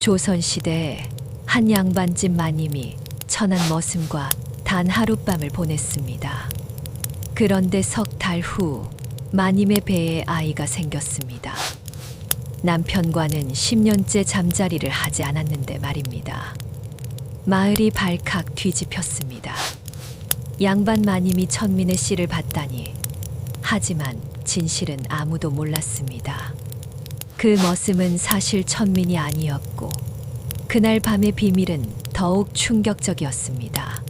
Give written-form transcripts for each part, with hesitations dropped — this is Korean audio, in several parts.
조선시대에 한 양반집 마님이 천한 머슴과 단 하룻밤을 보냈습니다. 그런데 석 달 후 마님의 배에 아이가 생겼습니다. 남편과는 10년째 잠자리를 하지 않았는데 말입니다. 마을이 발칵 뒤집혔습니다. 양반 마님이 천민의 씨를 봤다니. 하지만 진실은 아무도 몰랐습니다. 그 머슴은 사실 천민이 아니었고 그날 밤의 비밀은 더욱 충격적이었습니다.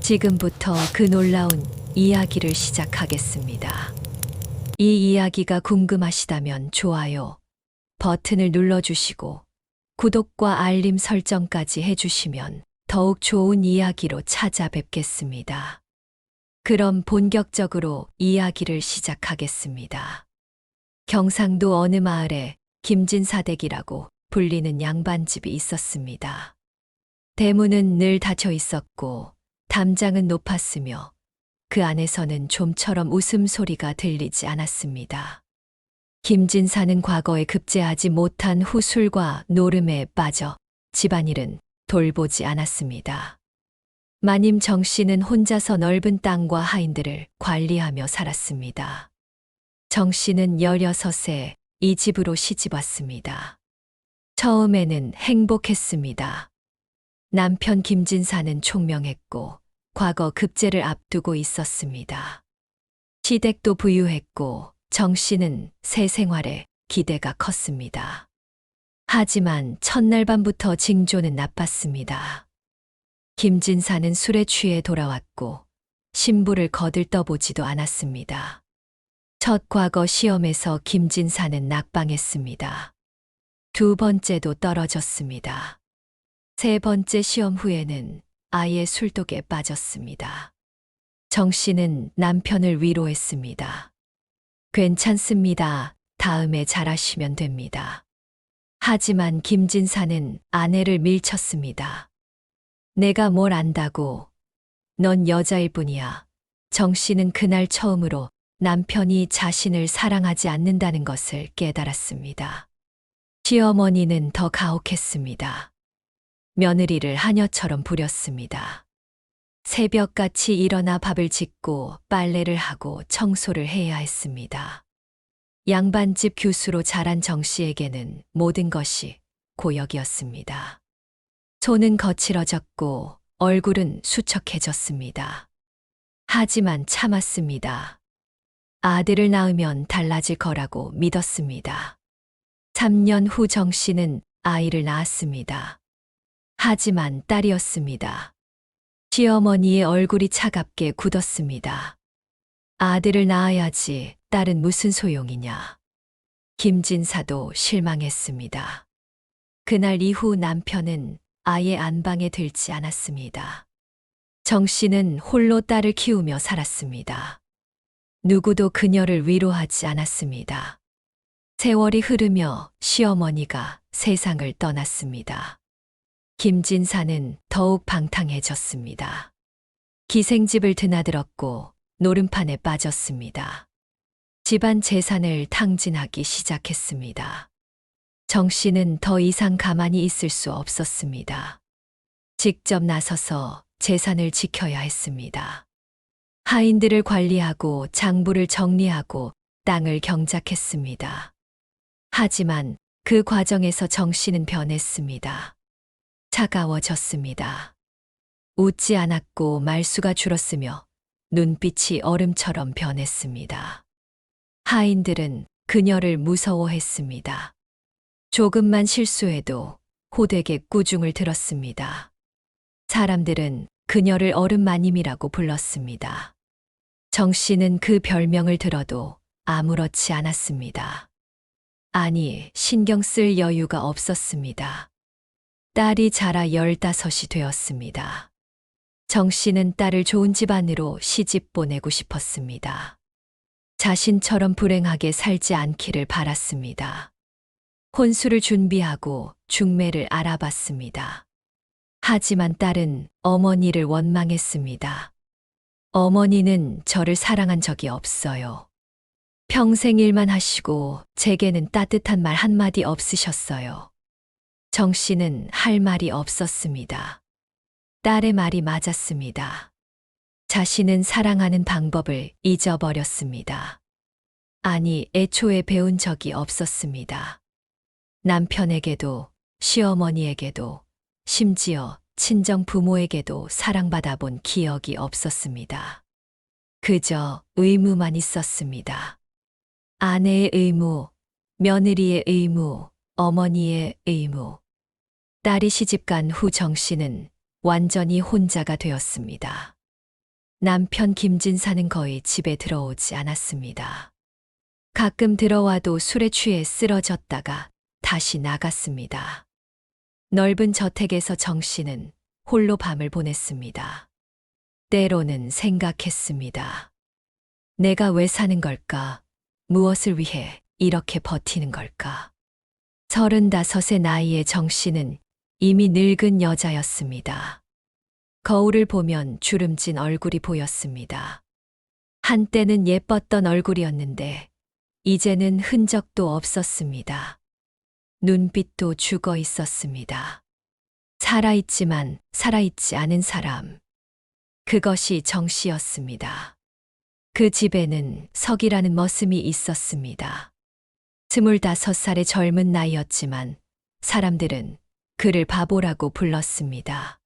지금부터 그 놀라운 이야기를 시작하겠습니다. 이 이야기가 궁금하시다면 좋아요 버튼을 눌러주시고 구독과 알림 설정까지 해주시면 더욱 좋은 이야기로 찾아뵙겠습니다. 그럼 본격적으로 이야기를 시작하겠습니다. 경상도 어느 마을에 김진사댁이라고 불리는 양반집이 있었습니다. 대문은 늘 닫혀 있었고 담장은 높았으며 그 안에서는 좀처럼 웃음소리가 들리지 않았습니다. 김진사는 과거에 급제하지 못한 후술과 노름에 빠져 집안일은 돌보지 않았습니다. 마님 정씨는 혼자서 넓은 땅과 하인들을 관리하며 살았습니다. 정씨는 16세 이 집으로 시집왔습니다. 처음에는 행복했습니다. 남편 김진사는 총명했고 과거 급제를 앞두고 있었습니다. 시댁도 부유했고 정씨는 새 생활에 기대가 컸습니다. 하지만 첫날 밤부터 징조는 나빴습니다. 김진사는 술에 취해 돌아왔고 신부를 거들떠보지도 않았습니다. 첫 과거 시험에서 김진사는 낙방했습니다. 두 번째도 떨어졌습니다. 세 번째 시험 후에는 아예 술독에 빠졌습니다. 정씨는 남편을 위로했습니다. 괜찮습니다. 다음에 잘하시면 됩니다. 하지만 김진사는 아내를 밀쳤습니다. 내가 뭘 안다고? 넌 여자일 뿐이야. 정씨는 그날 처음으로 남편이 자신을 사랑하지 않는다는 것을 깨달았습니다. 시어머니는 더 가혹했습니다. 며느리를 하녀처럼 부렸습니다. 새벽같이 일어나 밥을 짓고 빨래를 하고 청소를 해야 했습니다. 양반집 교수로 자란 정씨에게는 모든 것이 고역이었습니다. 손은 거칠어졌고 얼굴은 수척해졌습니다. 하지만 참았습니다. 아들을 낳으면 달라질 거라고 믿었습니다. 3년 후 정씨는 아이를 낳았습니다. 하지만 딸이었습니다. 시어머니의 얼굴이 차갑게 굳었습니다. 아들을 낳아야지 딸은 무슨 소용이냐. 김진사도 실망했습니다. 그날 이후 남편은 아예 안방에 들지 않았습니다. 정씨는 홀로 딸을 키우며 살았습니다. 누구도 그녀를 위로하지 않았습니다. 세월이 흐르며 시어머니가 세상을 떠났습니다. 김진사는 더욱 방탕해졌습니다. 기생집을 드나들었고 노름판에 빠졌습니다. 집안 재산을 탕진하기 시작했습니다. 정씨는 더 이상 가만히 있을 수 없었습니다. 직접 나서서 재산을 지켜야 했습니다. 하인들을 관리하고 장부를 정리하고 땅을 경작했습니다. 하지만 그 과정에서 정씨는 변했습니다. 차가워졌습니다. 웃지 않았고 말수가 줄었으며 눈빛이 얼음처럼 변했습니다. 하인들은 그녀를 무서워했습니다. 조금만 실수해도 호되게 꾸중을 들었습니다. 사람들은 그녀를 얼음 마님이라고 불렀습니다. 정씨는 그 별명을 들어도 아무렇지 않았습니다. 아니, 신경 쓸 여유가 없었습니다. 딸이 자라 15이 되었습니다. 정씨는 딸을 좋은 집안으로 시집 보내고 싶었습니다. 자신처럼 불행하게 살지 않기를 바랐습니다. 혼수를 준비하고 중매를 알아봤습니다. 하지만 딸은 어머니를 원망했습니다. 어머니는 저를 사랑한 적이 없어요. 평생 일만 하시고 제게는 따뜻한 말 한마디 없으셨어요. 정 씨는 할 말이 없었습니다. 딸의 말이 맞았습니다. 자신은 사랑하는 방법을 잊어버렸습니다. 아니, 애초에 배운 적이 없었습니다. 남편에게도, 시어머니에게도, 심지어 친정 부모에게도 사랑받아 본 기억이 없었습니다. 그저 의무만 있었습니다. 아내의 의무, 며느리의 의무, 어머니의 의무. 딸이 시집간 후 정 씨는 완전히 혼자가 되었습니다. 남편 김진사는 거의 집에 들어오지 않았습니다. 가끔 들어와도 술에 취해 쓰러졌다가 다시 나갔습니다. 넓은 저택에서 정 씨는 홀로 밤을 보냈습니다. 때로는 생각했습니다. 내가 왜 사는 걸까? 무엇을 위해 이렇게 버티는 걸까? 35의 나이에 정 씨는 이미 늙은 여자였습니다. 거울을 보면 주름진 얼굴이 보였습니다. 한때는 예뻤던 얼굴이었는데 이제는 흔적도 없었습니다. 눈빛도 죽어 있었습니다. 살아있지만 살아있지 않은 사람. 그것이 정 씨였습니다. 그 집에는 석이라는 머슴이 있었습니다. 25살의 젊은 나이였지만 사람들은 그를 바보라고 불렀습니다.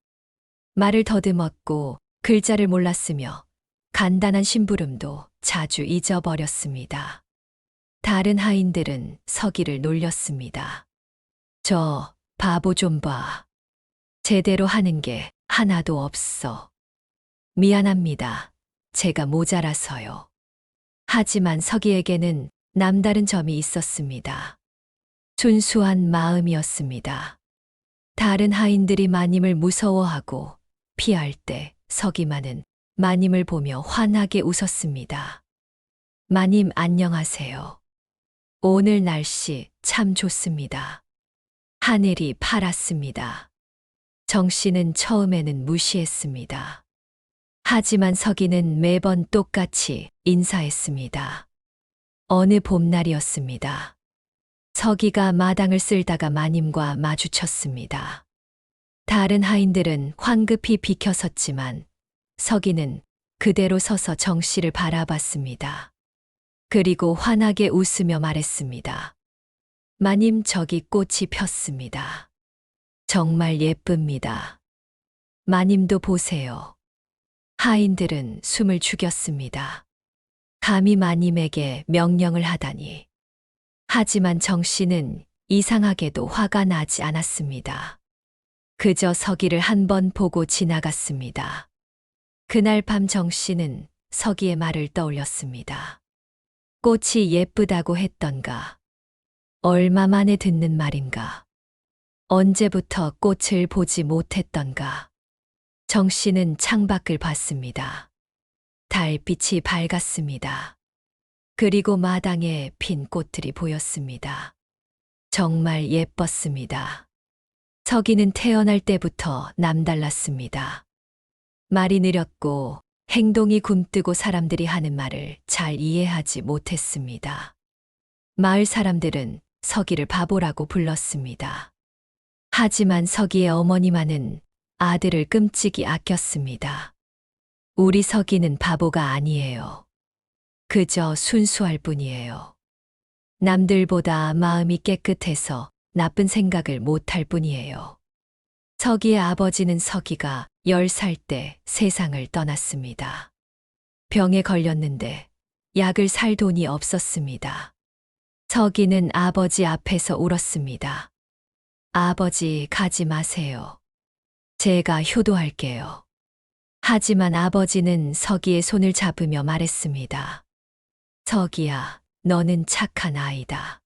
말을 더듬었고 글자를 몰랐으며 간단한 심부름도 자주 잊어버렸습니다. 다른 하인들은 서기를 놀렸습니다. 저 바보 좀 봐. 제대로 하는 게 하나도 없어. 미안합니다. 제가 모자라서요. 하지만 서기에게는 남다른 점이 있었습니다. 순수한 마음이었습니다. 다른 하인들이 마님을 무서워하고 피할 때 서기만은 마님을 보며 환하게 웃었습니다. 마님 안녕하세요. 오늘 날씨 참 좋습니다. 하늘이 파랗습니다. 정 씨는 처음에는 무시했습니다. 하지만 서기는 매번 똑같이 인사했습니다. 어느 봄날이었습니다. 서기가 마당을 쓸다가 마님과 마주쳤습니다. 다른 하인들은 황급히 비켜섰지만 서기는 그대로 서서 정 씨를 바라봤습니다. 그리고 환하게 웃으며 말했습니다. 마님 저기 꽃이 폈습니다. 정말 예쁩니다. 마님도 보세요. 하인들은 숨을 죽였습니다. 감히 마님에게 명령을 하다니. 하지만 정 씨는 이상하게도 화가 나지 않았습니다. 그저 서기를 한 번 보고 지나갔습니다. 그날 밤 정 씨는 서기의 말을 떠올렸습니다. 꽃이 예쁘다고 했던가. 얼마 만에 듣는 말인가. 언제부터 꽃을 보지 못했던가. 정 씨는 창밖을 봤습니다. 달빛이 밝았습니다. 그리고 마당에 핀 꽃들이 보였습니다. 정말 예뻤습니다. 서기는 태어날 때부터 남달랐습니다. 말이 느렸고 행동이 굼뜨고 사람들이 하는 말을 잘 이해하지 못했습니다. 마을 사람들은 서기를 바보라고 불렀습니다. 하지만 서기의 어머니만은 아들을 끔찍이 아꼈습니다. 우리 서기는 바보가 아니에요. 그저 순수할 뿐이에요. 남들보다 마음이 깨끗해서 나쁜 생각을 못할 뿐이에요. 서기의 아버지는 서기가 10살 때 세상을 떠났습니다. 병에 걸렸는데 약을 살 돈이 없었습니다. 서기는 아버지 앞에서 울었습니다. 아버지 가지 마세요. 제가 효도할게요. 하지만 아버지는 서기의 손을 잡으며 말했습니다. 서기야, 너는 착한 아이다.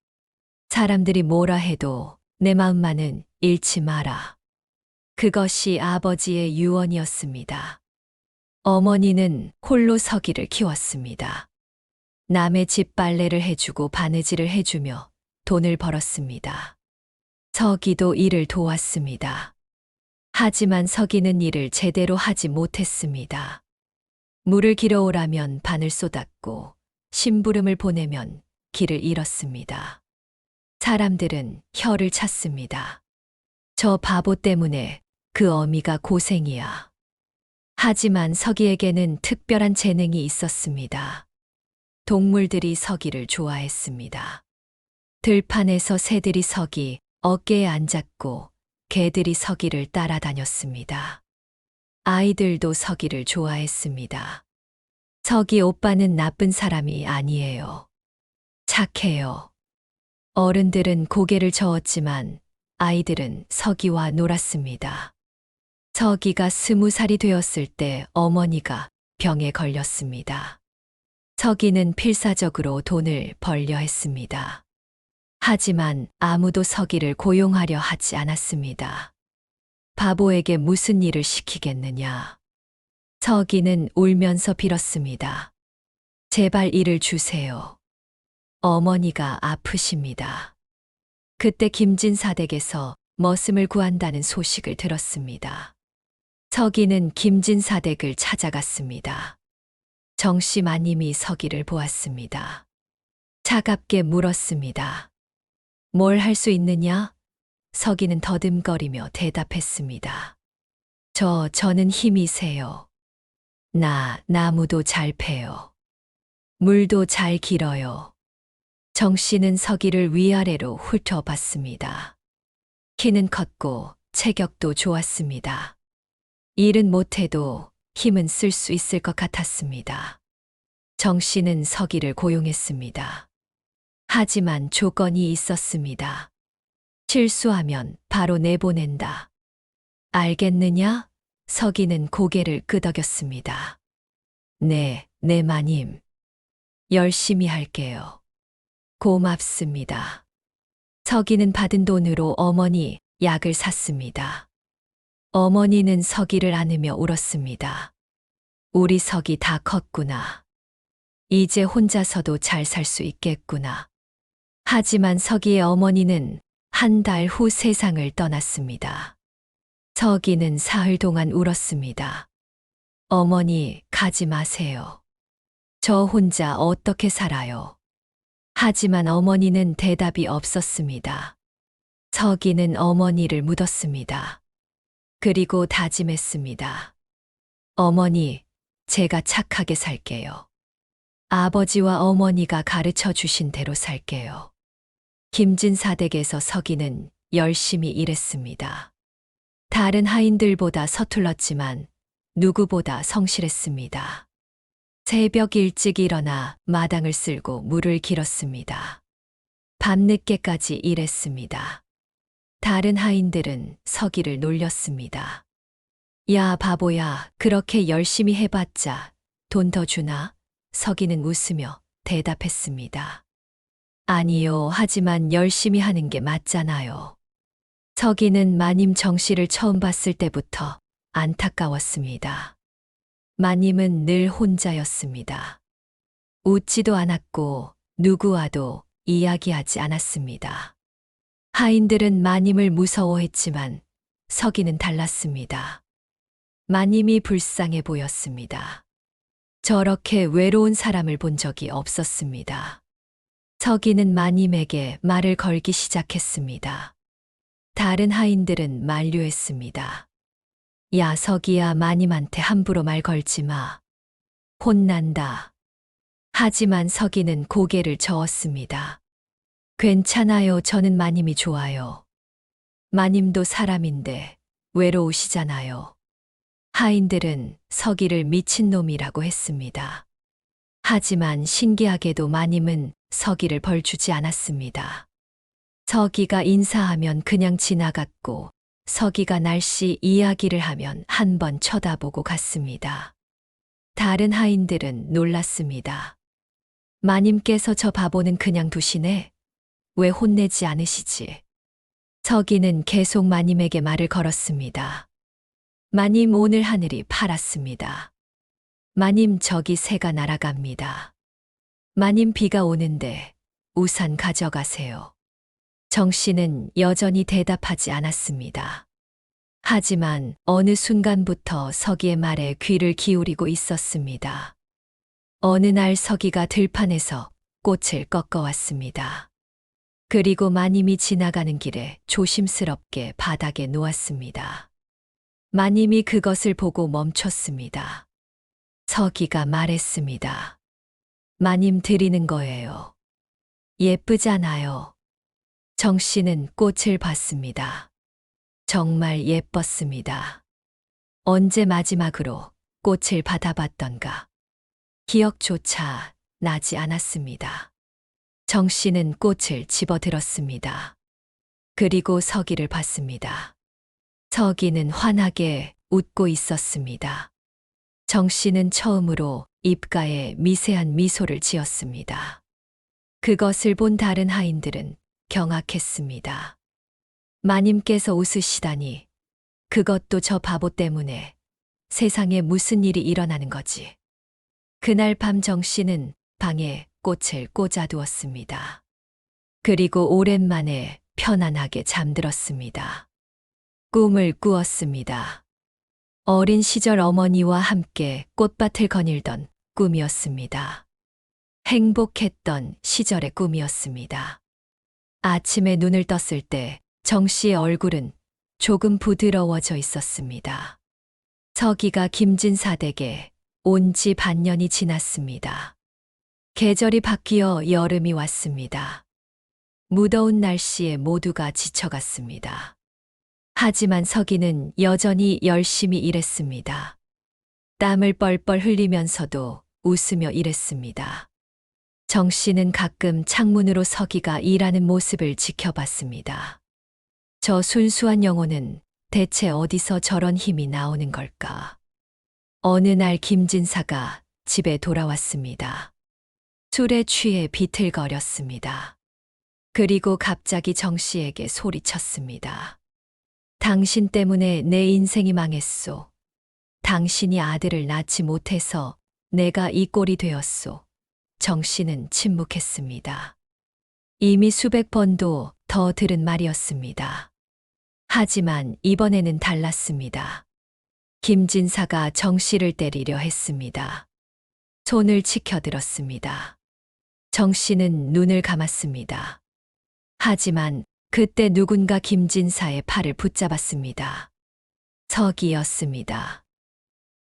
사람들이 뭐라 해도 내 마음만은 잃지 마라. 그것이 아버지의 유언이었습니다. 어머니는 홀로 서기를 키웠습니다. 남의 집 빨래를 해주고 바느질을 해주며 돈을 벌었습니다. 서기도 일을 도왔습니다. 하지만 서기는 일을 제대로 하지 못했습니다. 물을 길어오라면 반을 쏟았고 심부름을 보내면 길을 잃었습니다. 사람들은 혀를 찼습니다. 저 바보 때문에 그 어미가 고생이야. 하지만 서기에게는 특별한 재능이 있었습니다. 동물들이 서기를 좋아했습니다. 들판에서 새들이 서기 어깨에 앉았고 개들이 서기를 따라다녔습니다. 아이들도 서기를 좋아했습니다. 서기 오빠는 나쁜 사람이 아니에요. 착해요. 어른들은 고개를 저었지만 아이들은 서기와 놀았습니다. 서기가 20살이 되었을 때 어머니가 병에 걸렸습니다. 서기는 필사적으로 돈을 벌려 했습니다. 하지만 아무도 서기를 고용하려 하지 않았습니다. 바보에게 무슨 일을 시키겠느냐. 서기는 울면서 빌었습니다. 제발 일을 주세요. 어머니가 아프십니다. 그때 김진사댁에서 머슴을 구한다는 소식을 들었습니다. 서기는 김진사댁을 찾아갔습니다. 정씨 마님이 서기를 보았습니다. 차갑게 물었습니다. 뭘 할 수 있느냐? 서기는 더듬거리며 대답했습니다. 저는 힘이 세요. 나무도 잘 패요. 물도 잘 길어요. 정씨는 서기를 위아래로 훑어봤습니다. 키는 컸고 체격도 좋았습니다. 일은 못해도 힘은 쓸 수 있을 것 같았습니다. 정씨는 서기를 고용했습니다. 하지만 조건이 있었습니다. 실수하면 바로 내보낸다. 알겠느냐? 서기는 고개를 끄덕였습니다. 네, 마님. 열심히 할게요. 고맙습니다. 서기는 받은 돈으로 어머니 약을 샀습니다. 어머니는 서기를 안으며 울었습니다. 우리 서기 다 컸구나. 이제 혼자서도 잘 살 수 있겠구나. 하지만 서기의 어머니는 한 달 후 세상을 떠났습니다. 서기는 사흘 동안 울었습니다. 어머니, 가지 마세요. 저 혼자 어떻게 살아요? 하지만 어머니는 대답이 없었습니다. 서기는 어머니를 묻었습니다. 그리고 다짐했습니다. 어머니, 제가 착하게 살게요. 아버지와 어머니가 가르쳐 주신 대로 살게요. 김진사댁에서 서기는 열심히 일했습니다. 다른 하인들보다 서툴렀지만 누구보다 성실했습니다. 새벽 일찍 일어나 마당을 쓸고 물을 길었습니다. 밤늦게까지 일했습니다. 다른 하인들은 서기를 놀렸습니다. 야, 바보야, 그렇게 열심히 해봤자 돈 더 주나? 서기는 웃으며 대답했습니다. 아니요, 하지만 열심히 하는 게 맞잖아요. 서기는 마님 정씨를 처음 봤을 때부터 안타까웠습니다. 마님은 늘 혼자였습니다. 웃지도 않았고 누구와도 이야기하지 않았습니다. 하인들은 마님을 무서워했지만 서기는 달랐습니다. 마님이 불쌍해 보였습니다. 저렇게 외로운 사람을 본 적이 없었습니다. 서기는 마님에게 말을 걸기 시작했습니다. 다른 하인들은 만류했습니다. 야, 서기야, 마님한테 함부로 말 걸지 마. 혼난다. 하지만 서기는 고개를 저었습니다. 괜찮아요. 저는 마님이 좋아요. 마님도 사람인데 외로우시잖아요. 하인들은 서기를 미친놈이라고 했습니다. 하지만 신기하게도 마님은 서기를 벌주지 않았습니다. 서기가 인사하면 그냥 지나갔고 서기가 날씨 이야기를 하면 한 번 쳐다보고 갔습니다. 다른 하인들은 놀랐습니다. 마님께서 저 바보는 그냥 두시네? 왜 혼내지 않으시지? 서기는 계속 마님에게 말을 걸었습니다. 마님, 오늘 하늘이 파랗습니다. 마님, 저기 새가 날아갑니다. 마님, 비가 오는데 우산 가져가세요. 정씨는 여전히 대답하지 않았습니다. 하지만 어느 순간부터 서기의 말에 귀를 기울이고 있었습니다. 어느 날 서기가 들판에서 꽃을 꺾어왔습니다. 그리고 마님이 지나가는 길에 조심스럽게 바닥에 놓았습니다. 마님이 그것을 보고 멈췄습니다. 서기가 말했습니다. 마님 드리는 거예요. 예쁘잖아요. 정 씨는 꽃을 봤습니다. 정말 예뻤습니다. 언제 마지막으로 꽃을 받아봤던가 기억조차 나지 않았습니다. 정 씨는 꽃을 집어들었습니다. 그리고 서기를 봤습니다. 서기는 환하게 웃고 있었습니다. 정 씨는 처음으로 입가에 미세한 미소를 지었습니다. 그것을 본 다른 하인들은 경악했습니다. 마님께서 웃으시다니, 그것도 저 바보 때문에 세상에 무슨 일이 일어나는 거지. 그날 밤 정 씨는 방에 꽃을 꽂아두었습니다. 그리고 오랜만에 편안하게 잠들었습니다. 꿈을 꾸었습니다. 어린 시절 어머니와 함께 꽃밭을 거닐던 꿈이었습니다. 행복했던 시절의 꿈이었습니다. 아침에 눈을 떴을 때 정 씨의 얼굴은 조금 부드러워져 있었습니다. 서기가 김진사 댁에 온 지 반년이 지났습니다. 계절이 바뀌어 여름이 왔습니다. 무더운 날씨에 모두가 지쳐갔습니다. 하지만 서기는 여전히 열심히 일했습니다. 땀을 뻘뻘 흘리면서도 웃으며 일했습니다. 정 씨는 가끔 창문으로 서기가 일하는 모습을 지켜봤습니다. 저 순수한 영혼은 대체 어디서 저런 힘이 나오는 걸까? 어느 날 김진사가 집에 돌아왔습니다. 술에 취해 비틀거렸습니다. 그리고 갑자기 정 씨에게 소리쳤습니다. 당신 때문에 내 인생이 망했소. 당신이 아들을 낳지 못해서 내가 이 꼴이 되었소. 정 씨는 침묵했습니다. 이미 수백 번도 더 들은 말이었습니다. 하지만 이번에는 달랐습니다. 김진사가 정 씨를 때리려 했습니다. 손을 치켜들었습니다. 정 씨는 눈을 감았습니다. 하지만 그때 누군가 김진사의 팔을 붙잡았습니다. 서기였습니다.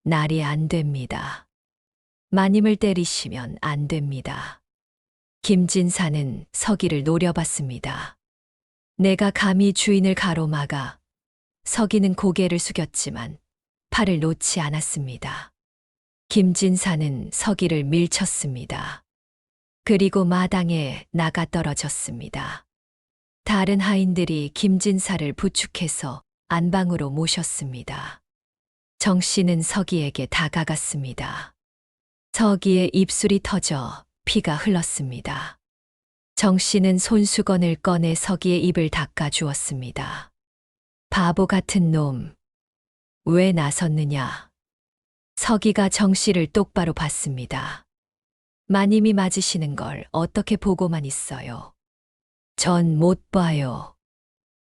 날이 안 됩니다. 마님을 때리시면 안 됩니다. 김진사는 서기를 노려봤습니다. 내가 감히 주인을 가로막아. 서기는 고개를 숙였지만 팔을 놓지 않았습니다. 김진사는 서기를 밀쳤습니다. 그리고 마당에 나가 떨어졌습니다. 다른 하인들이 김진사를 부축해서 안방으로 모셨습니다. 정 씨는 서기에게 다가갔습니다. 서기의 입술이 터져 피가 흘렀습니다. 정 씨는 손수건을 꺼내 서기의 입을 닦아 주었습니다. 바보 같은 놈, 왜 나섰느냐? 서기가 정 씨를 똑바로 봤습니다. 마님이 맞으시는 걸 어떻게 보고만 있어요? 전 못 봐요.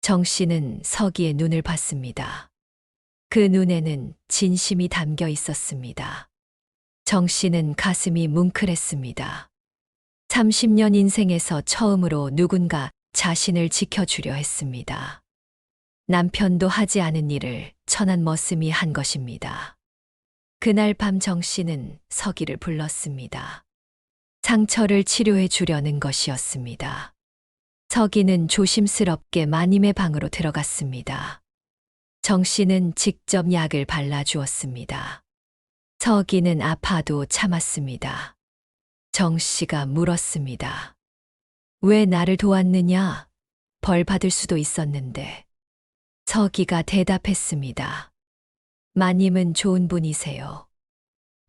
정 씨는 서기의 눈을 봤습니다. 그 눈에는 진심이 담겨 있었습니다. 정 씨는 가슴이 뭉클했습니다. 30년 인생에서 처음으로 누군가 자신을 지켜주려 했습니다. 남편도 하지 않은 일을 천한 머슴이 한 것입니다. 그날 밤 정 씨는 서기를 불렀습니다. 상처를 치료해 주려는 것이었습니다. 서기는 조심스럽게 마님의 방으로 들어갔습니다. 정 씨는 직접 약을 발라주었습니다. 서기는 아파도 참았습니다. 정 씨가 물었습니다. 왜 나를 도왔느냐? 벌 받을 수도 있었는데. 서기가 대답했습니다. 마님은 좋은 분이세요.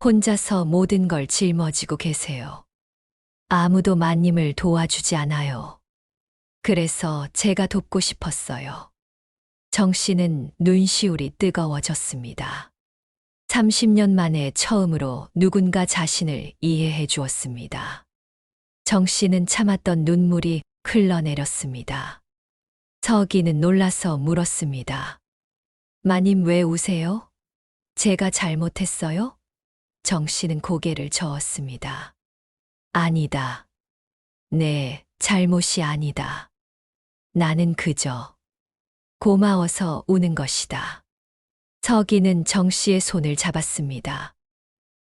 혼자서 모든 걸 짊어지고 계세요. 아무도 마님을 도와주지 않아요. 그래서 제가 돕고 싶었어요. 정 씨는 눈시울이 뜨거워졌습니다. 30년 만에 처음으로 누군가 자신을 이해해 주었습니다. 정 씨는 참았던 눈물이 흘러내렸습니다. 서기는 놀라서 물었습니다. 마님 왜 우세요? 제가 잘못했어요? 정 씨는 고개를 저었습니다. 아니다. 네, 잘못이 아니다. 나는 그저 고마워서 우는 것이다. 서기는 정 씨의 손을 잡았습니다.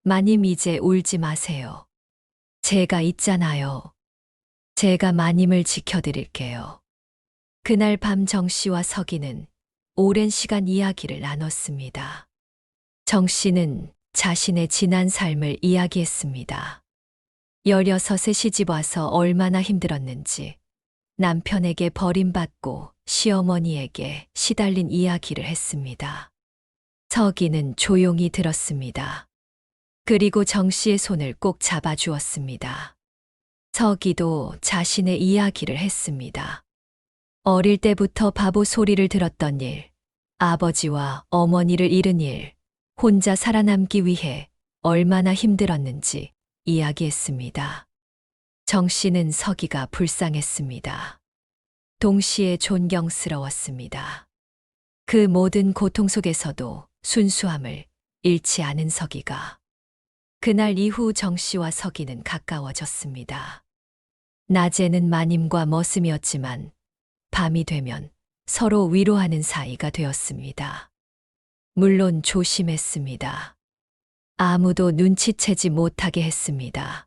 마님 이제 울지 마세요. 제가 있잖아요. 제가 마님을 지켜드릴게요. 그날 밤 정 씨와 서기는 오랜 시간 이야기를 나눴습니다. 정 씨는 자신의 지난 삶을 이야기했습니다. 16에 시집 와서 얼마나 힘들었는지, 남편에게 버림받고 시어머니에게 시달린 이야기를 했습니다. 서기는 조용히 들었습니다. 그리고 정 씨의 손을 꼭 잡아주었습니다. 서기도 자신의 이야기를 했습니다. 어릴 때부터 바보 소리를 들었던 일, 아버지와 어머니를 잃은 일, 혼자 살아남기 위해 얼마나 힘들었는지 이야기했습니다. 정 씨는 서기가 불쌍했습니다. 동시에 존경스러웠습니다. 그 모든 고통 속에서도 순수함을 잃지 않은 서기가. 그날 이후 정 씨와 서기는 가까워졌습니다. 낮에는 마님과 머슴이었지만 밤이 되면 서로 위로하는 사이가 되었습니다. 물론 조심했습니다. 아무도 눈치채지 못하게 했습니다.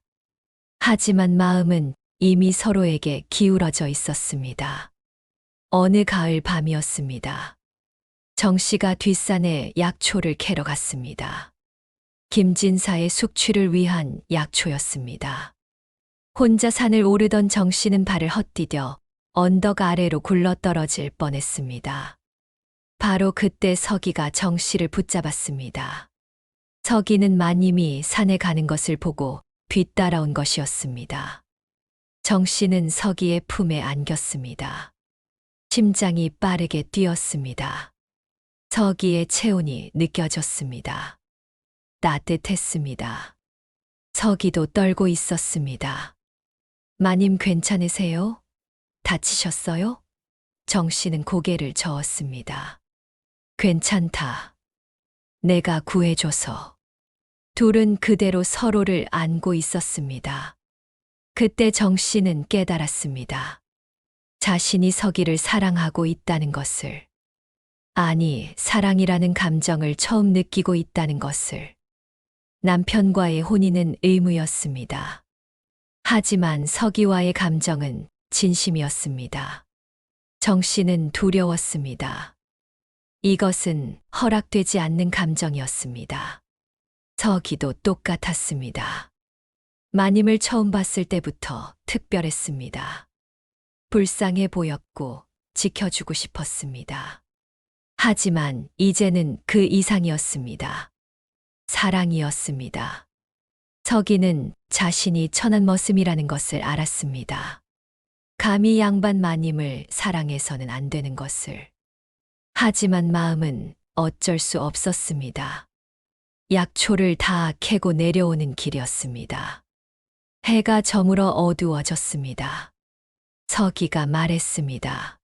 하지만 마음은 이미 서로에게 기울어져 있었습니다. 어느 가을 밤이었습니다. 정 씨가 뒷산에 약초를 캐러 갔습니다. 김진사의 숙취를 위한 약초였습니다. 혼자 산을 오르던 정 씨는 발을 헛디뎌 언덕 아래로 굴러떨어질 뻔했습니다. 바로 그때 서기가 정 씨를 붙잡았습니다. 서기는 마님이 산에 가는 것을 보고 뒤따라온 것이었습니다. 정 씨는 서기의 품에 안겼습니다. 심장이 빠르게 뛰었습니다. 서기의 체온이 느껴졌습니다. 따뜻했습니다. 서기도 떨고 있었습니다. 마님 괜찮으세요? 다치셨어요? 정 씨는 고개를 저었습니다. 괜찮다. 내가 구해줘서. 둘은 그대로 서로를 안고 있었습니다. 그때 정 씨는 깨달았습니다. 자신이 서기를 사랑하고 있다는 것을. 아니, 사랑이라는 감정을 처음 느끼고 있다는 것을. 남편과의 혼인은 의무였습니다. 하지만 서기와의 감정은 진심이었습니다. 정 씨는 두려웠습니다. 이것은 허락되지 않는 감정이었습니다. 서기도 똑같았습니다. 마님을 처음 봤을 때부터 특별했습니다. 불쌍해 보였고 지켜주고 싶었습니다. 하지만 이제는 그 이상이었습니다. 사랑이었습니다. 서기는 자신이 천한 머슴이라는 것을 알았습니다. 감히 양반 마님을 사랑해서는 안 되는 것을. 하지만 마음은 어쩔 수 없었습니다. 약초를 다 캐고 내려오는 길이었습니다. 해가 저물어 어두워졌습니다. 서기가 말했습니다.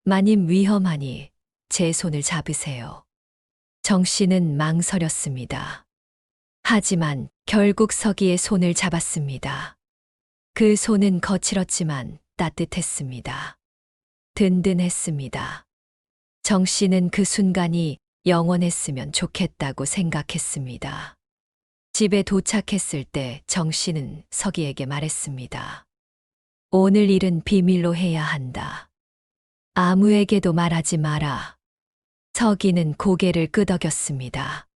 마님 위험하니 제 손을 잡으세요. 정 씨는 망설였습니다. 하지만 결국 서기의 손을 잡았습니다. 그 손은 거칠었지만 따뜻했습니다. 든든했습니다. 정 씨는 그 순간이 영원했으면 좋겠다고 생각했습니다. 집에 도착했을 때 정 씨는 서기에게 말했습니다. 오늘 일은 비밀로 해야 한다. 아무에게도 말하지 마라. 서기는 고개를 끄덕였습니다.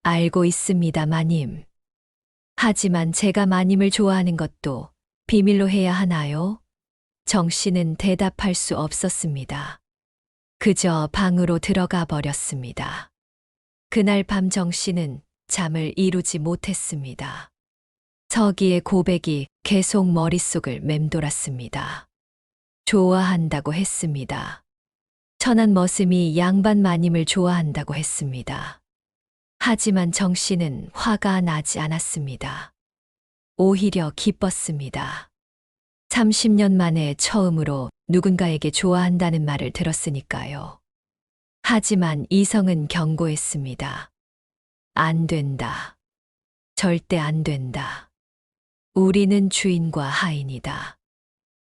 알고 있습니다, 마님. 하지만 제가 마님을 좋아하는 것도 비밀로 해야 하나요? 정 씨는 대답할 수 없었습니다. 그저 방으로 들어가 버렸습니다. 그날 밤 정 씨는 잠을 이루지 못했습니다. 서기의 고백이 계속 머릿속을 맴돌았습니다. 좋아한다고 했습니다. 천한 머슴이 양반 마님을 좋아한다고 했습니다. 하지만 정 씨는 화가 나지 않았습니다. 오히려 기뻤습니다. 30년 만에 처음으로 누군가에게 좋아한다는 말을 들었으니까요. 하지만 이성은 경고했습니다. 안 된다. 절대 안 된다. 우리는 주인과 하인이다.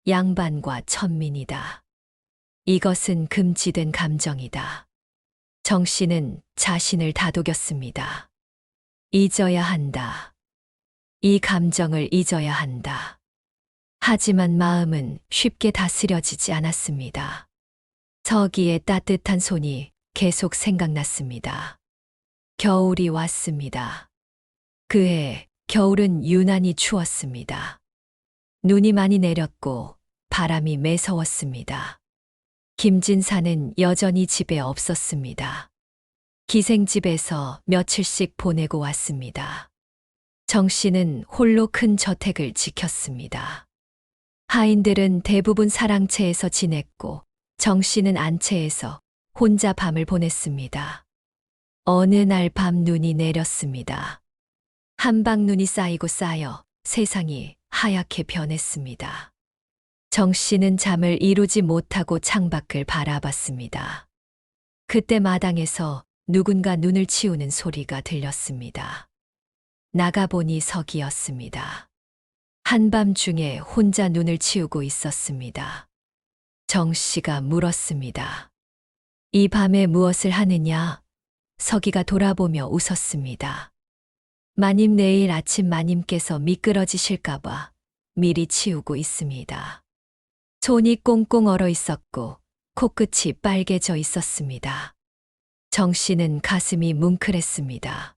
양반과 천민이다. 이것은 금지된 감정이다. 정 씨는 자신을 다독였습니다. 잊어야 한다. 이 감정을 잊어야 한다. 하지만 마음은 쉽게 다스려지지 않았습니다. 서기의 따뜻한 손이 계속 생각났습니다. 겨울이 왔습니다. 그해 겨울은 유난히 추웠습니다. 눈이 많이 내렸고 바람이 매서웠습니다. 김진사는 여전히 집에 없었습니다. 기생집에서 며칠씩 보내고 왔습니다. 정 씨는 홀로 큰 저택을 지켰습니다. 하인들은 대부분 사랑채에서 지냈고 정 씨는 안채에서 혼자 밤을 보냈습니다. 어느 날 밤 눈이 내렸습니다. 한방눈이 쌓이고 쌓여 세상이 하얗게 변했습니다. 정 씨는 잠을 이루지 못하고 창밖을 바라봤습니다. 그때 마당에서 누군가 눈을 치우는 소리가 들렸습니다. 나가보니 석이었습니다. 한밤중에 혼자 눈을 치우고 있었습니다. 정 씨가 물었습니다. 이 밤에 무엇을 하느냐? 석이가 돌아보며 웃었습니다. 마님 내일 아침 마님께서 미끄러지실까봐 미리 치우고 있습니다. 손이 꽁꽁 얼어 있었고 코끝이 빨개져 있었습니다. 정 씨는 가슴이 뭉클했습니다.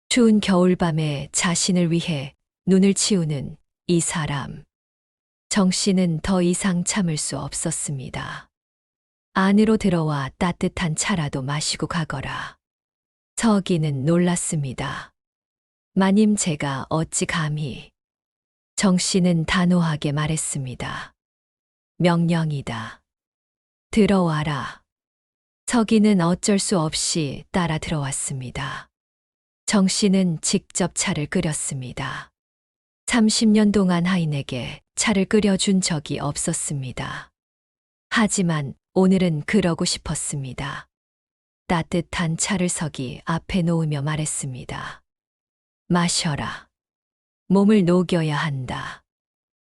추운 겨울밤에 자신을 위해 눈을 치우는 이 사람. 정 씨는 더 이상 참을 수 없었습니다. 안으로 들어와 따뜻한 차라도 마시고 가거라. 서기는 놀랐습니다. 마님 제가 어찌 감히. 정 씨는 단호하게 말했습니다. 명령이다. 들어와라. 서기는 어쩔 수 없이 따라 들어왔습니다. 정 씨는 직접 차를 끓였습니다. 30년 동안 하인에게 차를 끓여준 적이 없었습니다. 하지만 오늘은 그러고 싶었습니다. 따뜻한 차를 석이 앞에 놓으며 말했습니다. 마셔라. 몸을 녹여야 한다.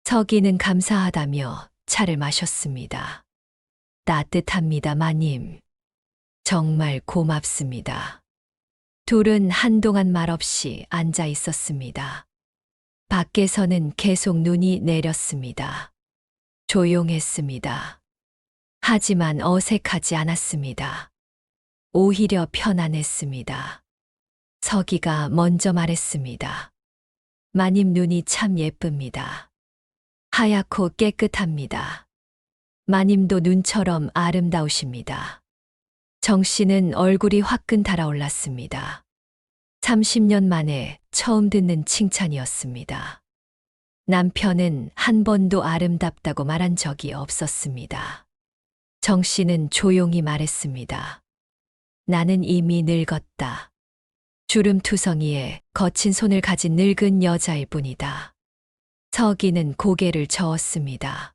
석이는 감사하다며 차를 마셨습니다. 따뜻합니다, 마님. 정말 고맙습니다. 둘은 한동안 말없이 앉아 있었습니다. 밖에서는 계속 눈이 내렸습니다. 조용했습니다. 하지만 어색하지 않았습니다. 오히려 편안했습니다. 서기가 먼저 말했습니다. 마님 눈이 참 예쁩니다. 하얗고 깨끗합니다. 마님도 눈처럼 아름다우십니다. 정 씨는 얼굴이 화끈 달아올랐습니다. 30년 만에 처음 듣는 칭찬이었습니다. 남편은 한 번도 아름답다고 말한 적이 없었습니다. 정 씨는 조용히 말했습니다. 나는 이미 늙었다. 주름투성이에 거친 손을 가진 늙은 여자일 뿐이다. 서기는 고개를 저었습니다.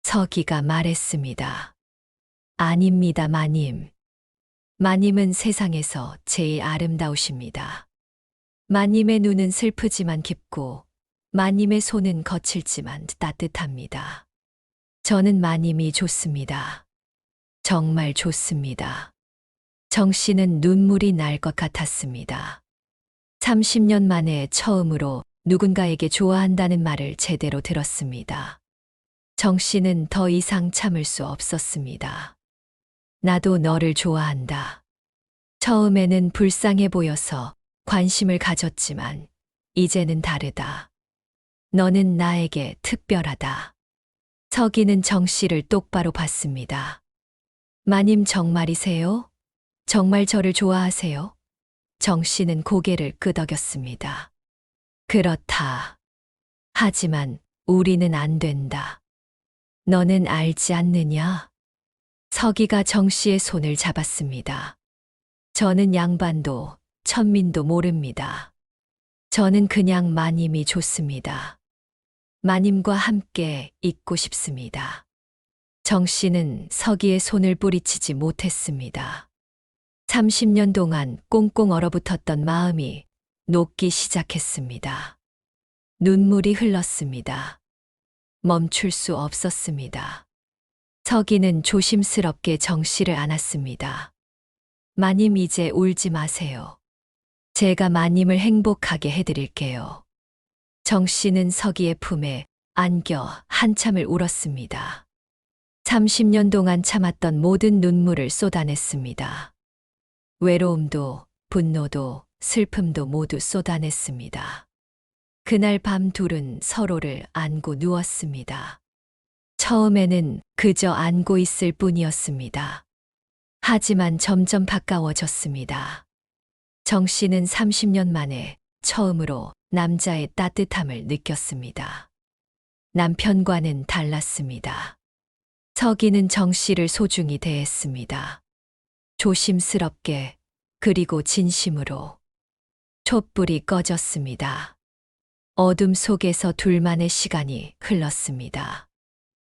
서기가 말했습니다. 아닙니다, 마님. 마님은 세상에서 제일 아름다우십니다. 마님의 눈은 슬프지만 깊고, 마님의 손은 거칠지만 따뜻합니다. 저는 마님이 좋습니다. 정말 좋습니다. 정 씨는 눈물이 날 것 같았습니다. 30년 만에 처음으로 누군가에게 좋아한다는 말을 제대로 들었습니다. 정 씨는 더 이상 참을 수 없었습니다. 나도 너를 좋아한다. 처음에는 불쌍해 보여서 관심을 가졌지만 이제는 다르다. 너는 나에게 특별하다. 서기는 정 씨를 똑바로 봤습니다. 마님 정말이세요? 정말 저를 좋아하세요? 정 씨는 고개를 끄덕였습니다. 그렇다. 하지만 우리는 안 된다. 너는 알지 않느냐? 서기가 정 씨의 손을 잡았습니다. 저는 양반도 천민도 모릅니다. 저는 그냥 마님이 좋습니다. 마님과 함께 있고 싶습니다. 정 씨는 서기의 손을 뿌리치지 못했습니다. 30년 동안 꽁꽁 얼어붙었던 마음이 녹기 시작했습니다. 눈물이 흘렀습니다. 멈출 수 없었습니다. 서기는 조심스럽게 정 씨를 안았습니다. 마님 이제 울지 마세요. 제가 마님을 행복하게 해드릴게요. 정 씨는 서기의 품에 안겨 한참을 울었습니다. 30년 동안 참았던 모든 눈물을 쏟아냈습니다. 외로움도, 분노도, 슬픔도 모두 쏟아냈습니다. 그날 밤 둘은 서로를 안고 누웠습니다. 처음에는 그저 안고 있을 뿐이었습니다. 하지만 점점 가까워졌습니다. 정 씨는 30년 만에 처음으로 남자의 따뜻함을 느꼈습니다. 남편과는 달랐습니다. 서기는 정 씨를 소중히 대했습니다. 조심스럽게, 그리고 진심으로. 촛불이 꺼졌습니다. 어둠 속에서 둘만의 시간이 흘렀습니다.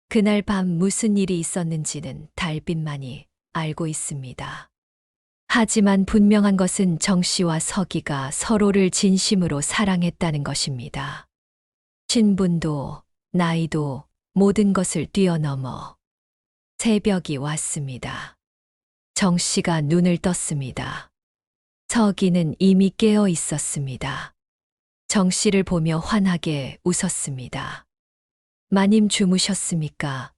그날 밤 무슨 일이 있었는지는 달빛만이 알고 있습니다. 하지만 분명한 것은 정 씨와 서기가 서로를 진심으로 사랑했다는 것입니다. 신분도, 나이도, 모든 것을 뛰어넘어 새벽이 왔습니다. 정 씨가 눈을 떴습니다. 서기는 이미 깨어 있었습니다. 정 씨를 보며 환하게 웃었습니다. 마님 주무셨습니까?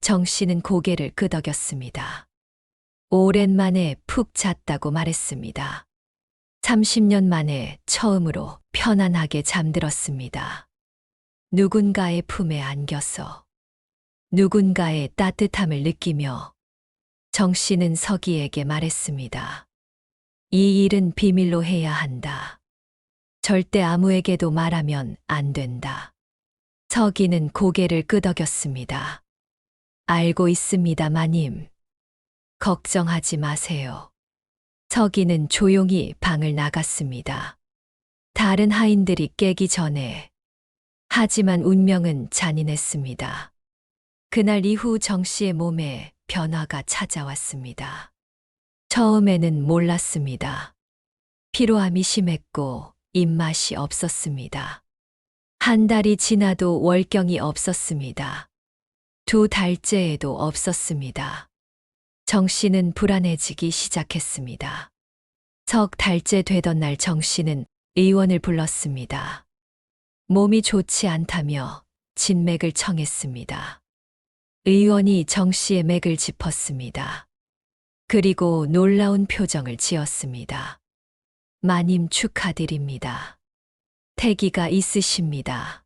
정 씨는 고개를 끄덕였습니다. 오랜만에 푹 잤다고 말했습니다. 30년 만에 처음으로 편안하게 잠들었습니다. 누군가의 품에 안겨서, 누군가의 따뜻함을 느끼며 정 씨는 서기에게 말했습니다. 이 일은 비밀로 해야 한다. 절대 아무에게도 말하면 안 된다. 서기는 고개를 끄덕였습니다. 알고 있습니다, 마님. 걱정하지 마세요. 서기는 조용히 방을 나갔습니다. 다른 하인들이 깨기 전에. 하지만 운명은 잔인했습니다. 그날 이후 정 씨의 몸에 변화가 찾아왔습니다. 처음에는 몰랐습니다. 피로함이 심했고 입맛이 없었습니다. 한 달이 지나도 월경이 없었습니다. 2달째에도 없었습니다. 정 씨는 불안해지기 시작했습니다. 석 달째 되던 날 정 씨는 의원을 불렀습니다. 몸이 좋지 않다며 진맥을 청했습니다. 의원이 정 씨의 맥을 짚었습니다. 그리고 놀라운 표정을 지었습니다. 마님 축하드립니다. 태기가 있으십니다.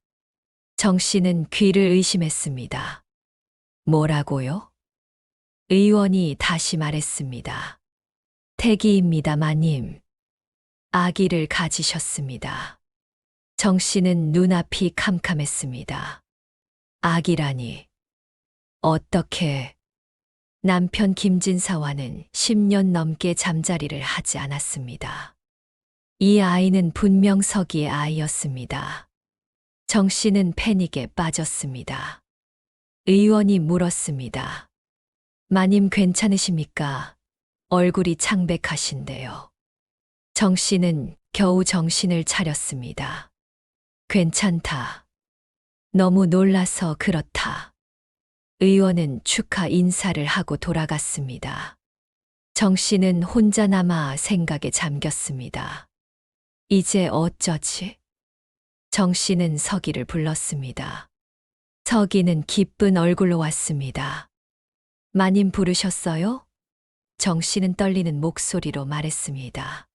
정 씨는 귀를 의심했습니다. 뭐라고요? 의원이 다시 말했습니다. 태기입니다, 마님. 아기를 가지셨습니다. 정 씨는 눈앞이 캄캄했습니다. 아기라니. 어떻게? 남편 김진사와는 10년 넘게 잠자리를 하지 않았습니다. 이 아이는 분명 서기의 아이였습니다. 정 씨는 패닉에 빠졌습니다. 의원이 물었습니다. 마님 괜찮으십니까? 얼굴이 창백하신데요. 정 씨는 겨우 정신을 차렸습니다. 괜찮다. 너무 놀라서 그렇다. 의원은 축하 인사를 하고 돌아갔습니다. 정 씨는 혼자 남아 생각에 잠겼습니다. 이제 어쩌지? 정 씨는 서기를 불렀습니다. 서기는 기쁜 얼굴로 왔습니다. 마님 부르셨어요? 정 씨는 떨리는 목소리로 말했습니다.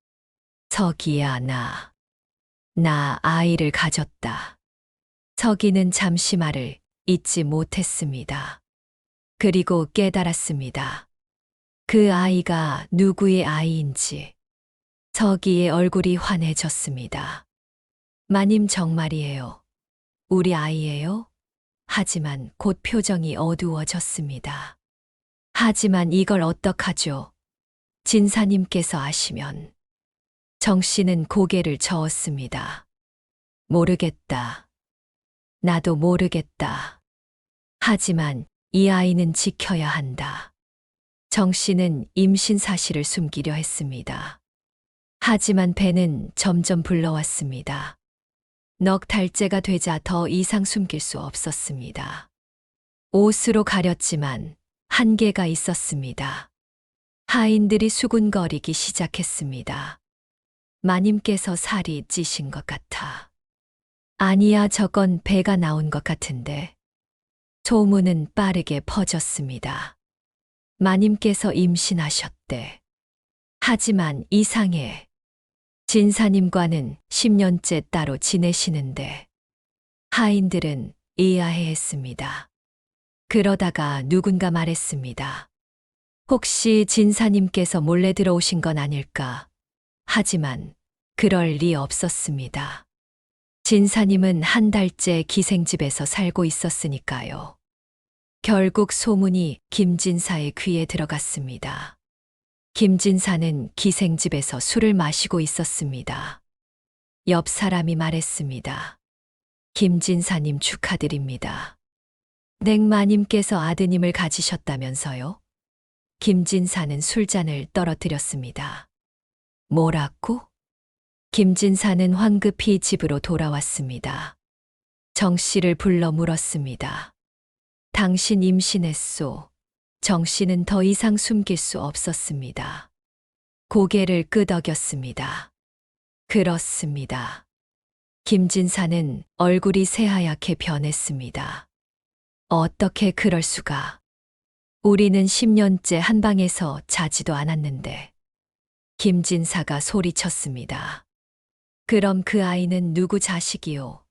서기야, 나 아이를 가졌다. 서기는 잠시 말을 잊지 못했습니다. 그리고 깨달았습니다. 그 아이가 누구의 아이인지. 서기의 얼굴이 환해졌습니다. 마님 정말이에요. 우리 아이예요? 하지만 곧 표정이 어두워졌습니다. 하지만 이걸 어떡하죠? 진사님께서 아시면. 정 씨는 고개를 저었습니다. 모르겠다. 나도 모르겠다. 하지만 이 아이는 지켜야 한다. 정 씨는 임신 사실을 숨기려 했습니다. 하지만 배는 점점 불러왔습니다. 넉 달째가 되자 더 이상 숨길 수 없었습니다. 옷으로 가렸지만 한계가 있었습니다. 하인들이 수군거리기 시작했습니다. 마님께서 살이 찌신 것 같아. 아니야, 저건 배가 나온 것 같은데. 소문은 빠르게 퍼졌습니다. 마님께서 임신하셨대. 하지만 이상해. 진사님과는 10년째 따로 지내시는데. 하인들은 의아해했습니다. 그러다가 누군가 말했습니다. 혹시 진사님께서 몰래 들어오신 건 아닐까? 하지만 그럴 리 없었습니다. 진사님은 한 달째 기생집에서 살고 있었으니까요. 결국 소문이 김진사의 귀에 들어갔습니다. 김진사는 기생집에서 술을 마시고 있었습니다. 옆 사람이 말했습니다. 김진사님 축하드립니다. 냉마님께서 아드님을 가지셨다면서요? 김진사는 술잔을 떨어뜨렸습니다. 뭐라고? 김진사는 황급히 집으로 돌아왔습니다. 정 씨를 불러 물었습니다. 당신 임신했소. 정 씨는 더 이상 숨길 수 없었습니다. 고개를 끄덕였습니다. 그렇습니다. 김진사는 얼굴이 새하얗게 변했습니다. 어떻게 그럴 수가? 우리는 10년째 한 방에서 자지도 않았는데. 김진사가 소리쳤습니다. 그럼 그 아이는 누구 자식이요?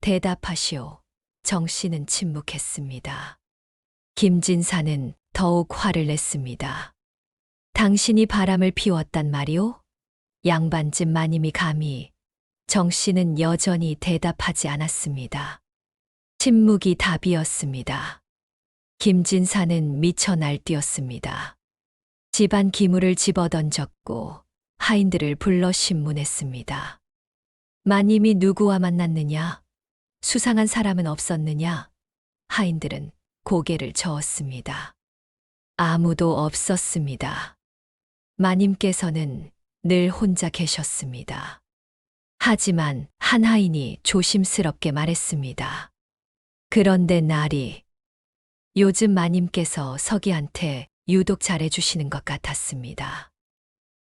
대답하시오. 정 씨는 침묵했습니다. 김진사는 더욱 화를 냈습니다. 당신이 바람을 피웠단 말이오? 양반집 마님이 감히. 정 씨는 여전히 대답하지 않았습니다. 침묵이 답이었습니다. 김진사는 미쳐 날뛰었습니다. 집안 기물을 집어던졌고 하인들을 불러 신문했습니다. 마님이 누구와 만났느냐? 수상한 사람은 없었느냐? 하인들은 고개를 저었습니다. 아무도 없었습니다. 마님께서는 늘 혼자 계셨습니다. 하지만 한 하인이 조심스럽게 말했습니다. 그런데 날이 요즘 마님께서 서기한테 유독 잘해주시는 것 같았습니다.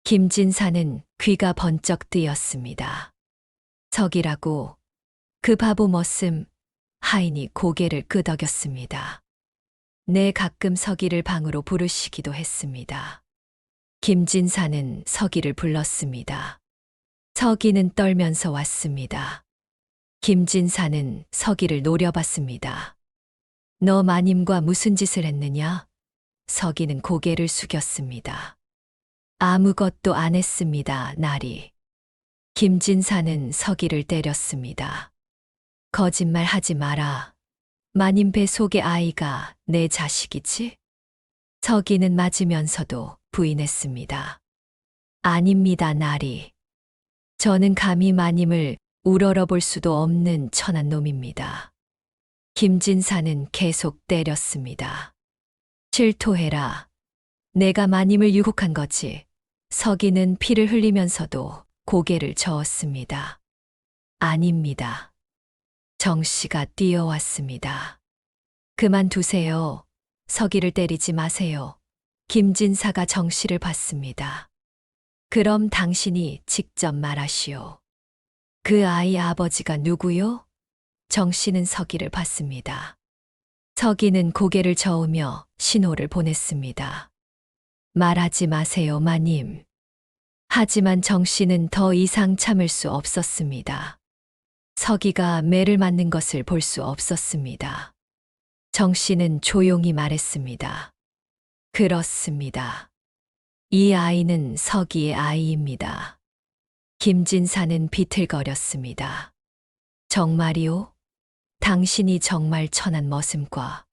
김진사는 귀가 번쩍 뜨였습니다. 서기라고 그 바보 머슴. 하인이 고개를 끄덕였습니다. 네, 가끔 서기를 방으로 부르시기도 했습니다. 김진사는 서기를 불렀습니다. 서기는 떨면서 왔습니다. 김진사는 서기를 노려봤습니다. 너 마님과 무슨 짓을 했느냐? 서기는 고개를 숙였습니다. 아무것도 안 했습니다, 나리. 김진사는 서기를 때렸습니다. 거짓말 하지 마라. 마님 배 속의 아이가 내 자식이지? 서기는 맞으면서도 부인했습니다. 아닙니다, 나리. 저는 감히 마님을 우러러볼 수도 없는 천한 놈입니다. 김진사는 계속 때렸습니다. 질토해라. 내가 마님을 유혹한 거지. 서기는 피를 흘리면서도 고개를 저었습니다. 아닙니다. 정 씨가 뛰어왔습니다. 그만두세요. 서기를 때리지 마세요. 김진사가 정 씨를 봤습니다. 그럼 당신이 직접 말하시오. 그 아이 아버지가 누구요? 정 씨는 서기를 봤습니다. 서기는 고개를 저으며 신호를 보냈습니다. 말하지 마세요, 마님. 하지만 정 씨는 더 이상 참을 수 없었습니다. 서기가 매를 맞는 것을 볼 수 없었습니다. 정 씨는 조용히 말했습니다. 그렇습니다. 이 아이는 서기의 아이입니다. 김진사는 비틀거렸습니다. 정말이오? 당신이 정말 천한 머슴과.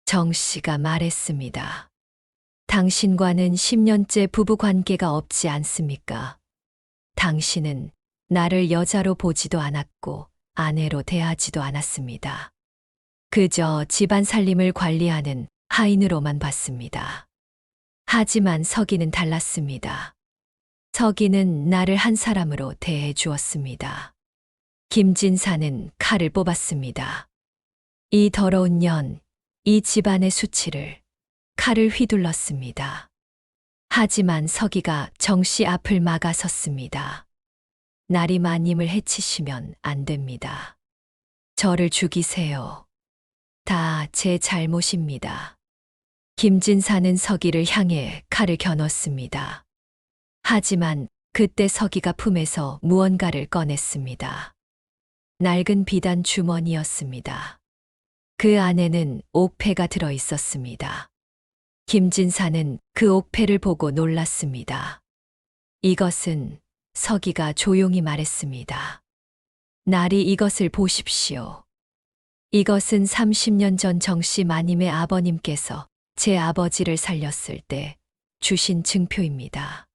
정 씨가 말했습니다. 당신과는 10년째 부부 관계가 없지 않습니까? 당신은 나를 여자로 보지도 않았고 아내로 대하지도 않았습니다. 그저 집안 살림을 관리하는 하인으로만 봤습니다. 하지만 서기는 달랐습니다. 서기는 나를 한 사람으로 대해 주었습니다. 김진사는 칼을 뽑았습니다. 이 더러운 년, 이 집안의 수치를 칼을 휘둘렀습니다. 하지만 서기가 정씨 앞을 막아섰습니다. 나리 마님을 해치시면 안 됩니다. 저를 죽이세요. 다 제 잘못입니다. 김진사는 서기를 향해 칼을 겨눴습니다. 하지만 그때 서기가 품에서 무언가를 꺼냈습니다. 낡은 비단 주머니였습니다. 그 안에는 옥패가 들어 있었습니다. 김진사는 그 옥패를 보고 놀랐습니다. 이것은 서기가 조용히 말했습니다. 날이 이것을 보십시오. 이것은 30년 전 정씨 마님의 아버님께서 제 아버지를 살렸을 때 주신 증표입니다.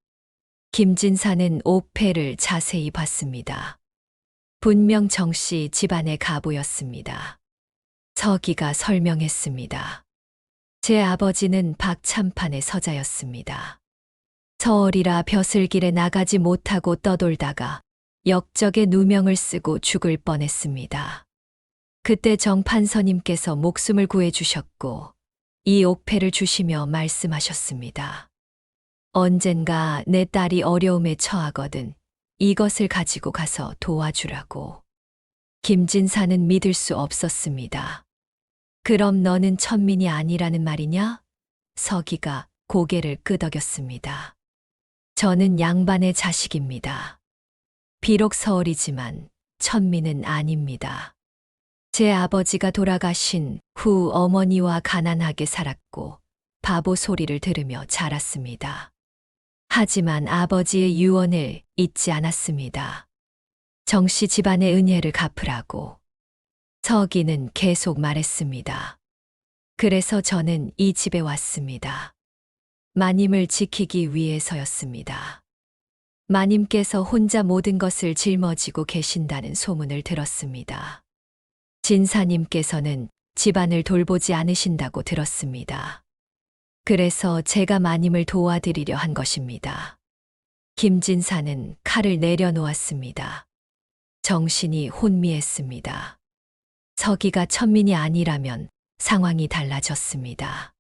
김진사는 옥패를 자세히 봤습니다. 분명 정씨 집안의 가보였습니다. 서기가 설명했습니다. 제 아버지는 박참판의 서자였습니다. 서얼이라 벼슬길에 나가지 못하고 떠돌다가 역적의 누명을 쓰고 죽을 뻔했습니다. 그때 정판서님께서 목숨을 구해주셨고 이 옥패를 주시며 말씀하셨습니다. 언젠가 내 딸이 어려움에 처하거든 이것을 가지고 가서 도와주라고. 김진사는 믿을 수 없었습니다. 그럼 너는 천민이 아니라는 말이냐? 서기가 고개를 끄덕였습니다. 저는 양반의 자식입니다. 비록 서얼이지만 천민은 아닙니다. 제 아버지가 돌아가신 후 어머니와 가난하게 살았고 바보 소리를 들으며 자랐습니다. 하지만 아버지의 유언을 잊지 않았습니다. 정씨 집안의 은혜를 갚으라고. 서기는 계속 말했습니다. 그래서 저는 이 집에 왔습니다. 마님을 지키기 위해서였습니다. 마님께서 혼자 모든 것을 짊어지고 계신다는 소문을 들었습니다. 진사님께서는 집안을 돌보지 않으신다고 들었습니다. 그래서 제가 마님을 도와드리려 한 것입니다. 김진사는 칼을 내려놓았습니다. 정신이 혼미했습니다. 서기가 천민이 아니라면 상황이 달라졌습니다.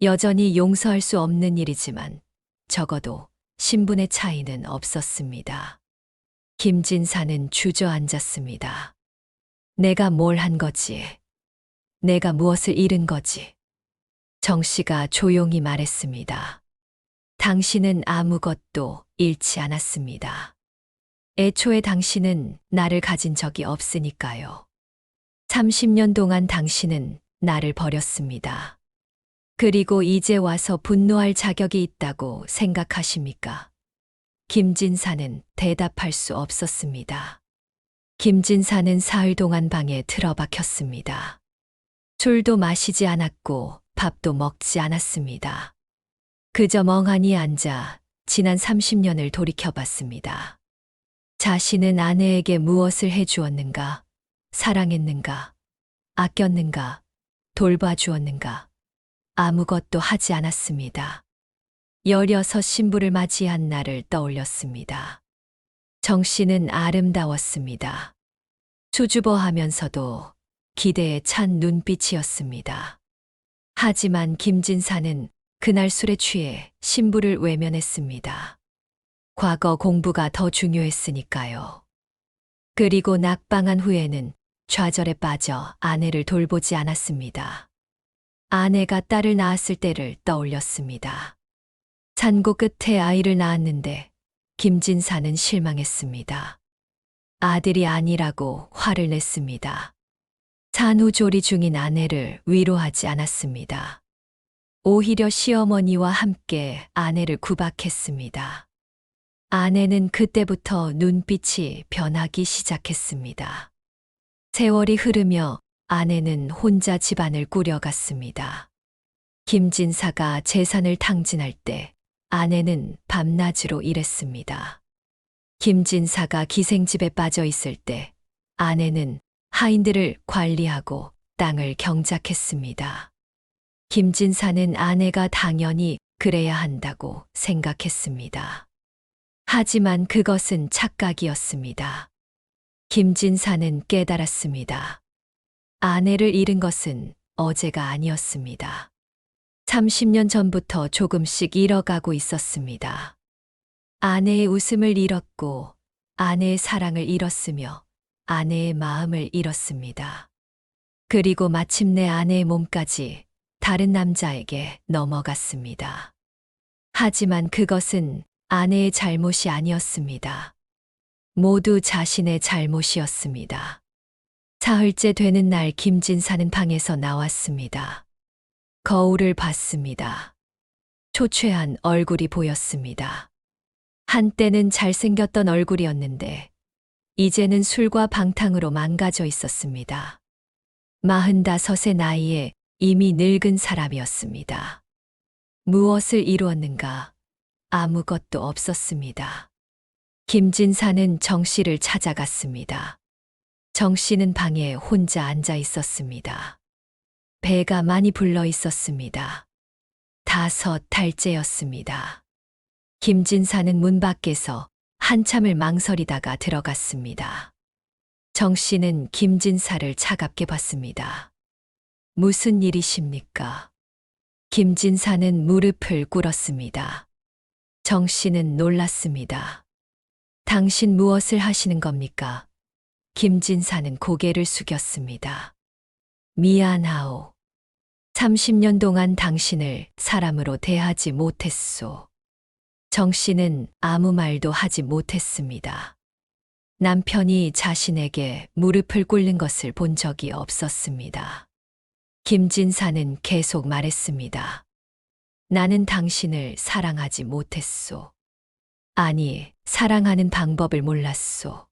여전히 용서할 수 없는 일이지만 적어도 신분의 차이는 없었습니다. 김진사는 주저앉았습니다. 내가 뭘 한 거지? 내가 무엇을 잃은 거지? 정씨가 조용히 말했습니다. 당신은 아무것도 잃지 않았습니다. 애초에 당신은 나를 가진 적이 없으니까요. 30년 동안 당신은 나를 버렸습니다. 그리고 이제 와서 분노할 자격이 있다고 생각하십니까? 김진사는 대답할 수 없었습니다. 김진사는 사흘 동안 방에 틀어박혔습니다. 술도 마시지 않았고 밥도 먹지 않았습니다. 그저 멍하니 앉아 지난 30년을 돌이켜봤습니다. 자신은 아내에게 무엇을 해주었는가? 사랑했는가? 아꼈는가? 돌봐주었는가? 아무것도 하지 않았습니다. 16 신부를 맞이한 날을 떠올렸습니다. 정씨는 아름다웠습니다. 수줍어하면서도 기대에 찬 눈빛이었습니다. 하지만 김진사는 그날 술에 취해 신부를 외면했습니다. 과거 공부가 더 중요했으니까요. 그리고 낙방한 후에는 좌절에 빠져 아내를 돌보지 않았습니다. 아내가 딸을 낳았을 때를 떠올렸습니다. 산고 끝에 아이를 낳았는데 김진사는 실망했습니다. 아들이 아니라고 화를 냈습니다. 산후조리 중인 아내를 위로하지 않았습니다. 오히려 시어머니와 함께 아내를 구박했습니다. 아내는 그때부터 눈빛이 변하기 시작했습니다. 세월이 흐르며 아내는 혼자 집안을 꾸려갔습니다. 김진사가 재산을 탕진할 때 아내는 밤낮으로 일했습니다. 김진사가 기생집에 빠져 있을 때 아내는 하인들을 관리하고 땅을 경작했습니다. 김진사는 아내가 당연히 그래야 한다고 생각했습니다. 하지만 그것은 착각이었습니다. 김진사는 깨달았습니다. 아내를 잃은 것은 어제가 아니었습니다. 30년 전부터 조금씩 잃어가고 있었습니다. 아내의 웃음을 잃었고, 아내의 사랑을 잃었으며, 아내의 마음을 잃었습니다. 그리고 마침내 아내의 몸까지 다른 남자에게 넘어갔습니다. 하지만 그것은 아내의 잘못이 아니었습니다. 모두 자신의 잘못이었습니다. 사흘째 되는 날 김진사는 방에서 나왔습니다. 거울을 봤습니다. 초췌한 얼굴이 보였습니다. 한때는 잘생겼던 얼굴이었는데 이제는 술과 방탕으로 망가져 있었습니다. 45의 나이에 이미 늙은 사람이었습니다. 무엇을 이루었는가? 아무것도 없었습니다. 김진사는 정 씨를 찾아갔습니다. 정 씨는 방에 혼자 앉아 있었습니다. 배가 많이 불러 있었습니다. 5달째였습니다. 김진사는 문 밖에서 한참을 망설이다가 들어갔습니다. 정 씨는 김진사를 차갑게 봤습니다. 무슨 일이십니까? 김진사는 무릎을 꿇었습니다. 정 씨는 놀랐습니다. 당신 무엇을 하시는 겁니까? 김진사는 고개를 숙였습니다. 미안하오. 30년 동안 당신을 사람으로 대하지 못했소. 정 씨는 아무 말도 하지 못했습니다. 남편이 자신에게 무릎을 꿇는 것을 본 적이 없었습니다. 김진사는 계속 말했습니다. 나는 당신을 사랑하지 못했소. 아니, 사랑하는 방법을 몰랐소.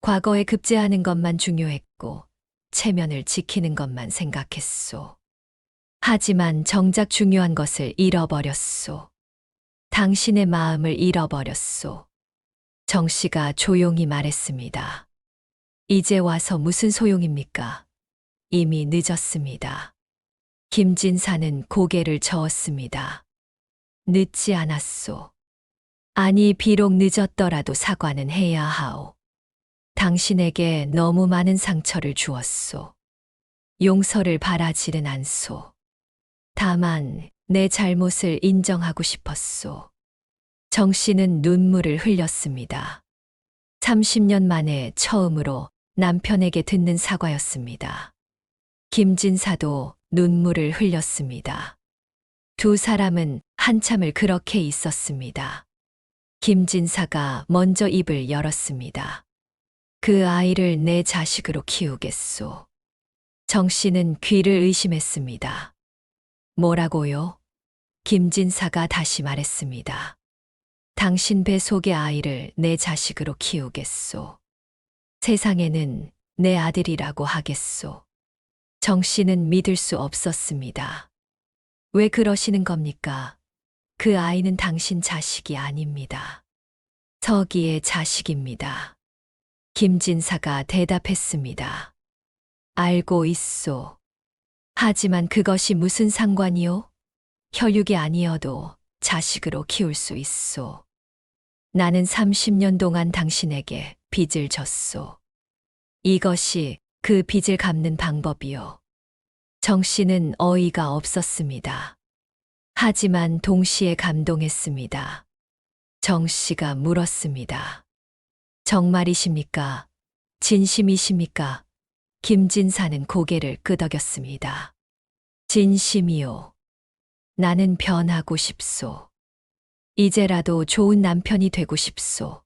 과거에 급제하는 것만 중요했고, 체면을 지키는 것만 생각했소. 하지만 정작 중요한 것을 잃어버렸소. 당신의 마음을 잃어버렸소. 정 씨가 조용히 말했습니다. 이제 와서 무슨 소용입니까? 이미 늦었습니다. 김진사는 고개를 저었습니다. 늦지 않았소. 아니, 비록 늦었더라도 사과는 해야 하오. 당신에게 너무 많은 상처를 주었소. 용서를 바라지는 않소. 다만 내 잘못을 인정하고 싶었소. 정 씨는 눈물을 흘렸습니다. 30년 만에 처음으로 남편에게 듣는 사과였습니다. 김진사도 눈물을 흘렸습니다. 두 사람은 한참을 그렇게 있었습니다. 김진사가 먼저 입을 열었습니다. 그 아이를 내 자식으로 키우겠소. 정 씨는 귀를 의심했습니다. 뭐라고요? 김진사가 다시 말했습니다. 당신 배 속의 아이를 내 자식으로 키우겠소. 세상에는 내 아들이라고 하겠소. 정 씨는 믿을 수 없었습니다. 왜 그러시는 겁니까? 그 아이는 당신 자식이 아닙니다. 서기의 자식입니다. 김진사가 대답했습니다. 알고 있소. 하지만 그것이 무슨 상관이요? 혈육이 아니어도 자식으로 키울 수 있소. 나는 30년 동안 당신에게 빚을 졌소. 이것이 그 빚을 갚는 방법이요. 정 씨는 어이가 없었습니다. 하지만 동시에 감동했습니다. 정 씨가 물었습니다. 정말이십니까? 진심이십니까? 김진사는 고개를 끄덕였습니다. 진심이요. 나는 변하고 싶소. 이제라도 좋은 남편이 되고 싶소.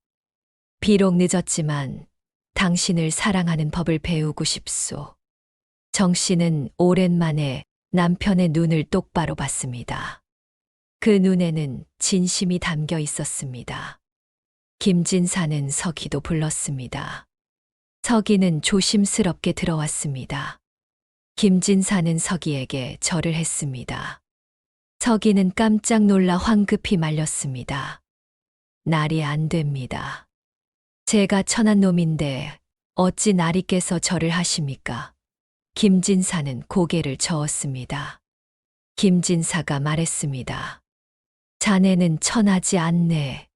비록 늦었지만 당신을 사랑하는 법을 배우고 싶소. 정 씨는 오랜만에 남편의 눈을 똑바로 봤습니다. 그 눈에는 진심이 담겨 있었습니다. 김진사는 서기도 불렀습니다. 서기는 조심스럽게 들어왔습니다. 김진사는 서기에게 절을 했습니다. 서기는 깜짝 놀라 황급히 말렸습니다. 날이 안 됩니다. 제가 천한 놈인데 어찌 나리께서 절을 하십니까? 김진사는 고개를 저었습니다. 김진사가 말했습니다. 자네는 천하지 않네.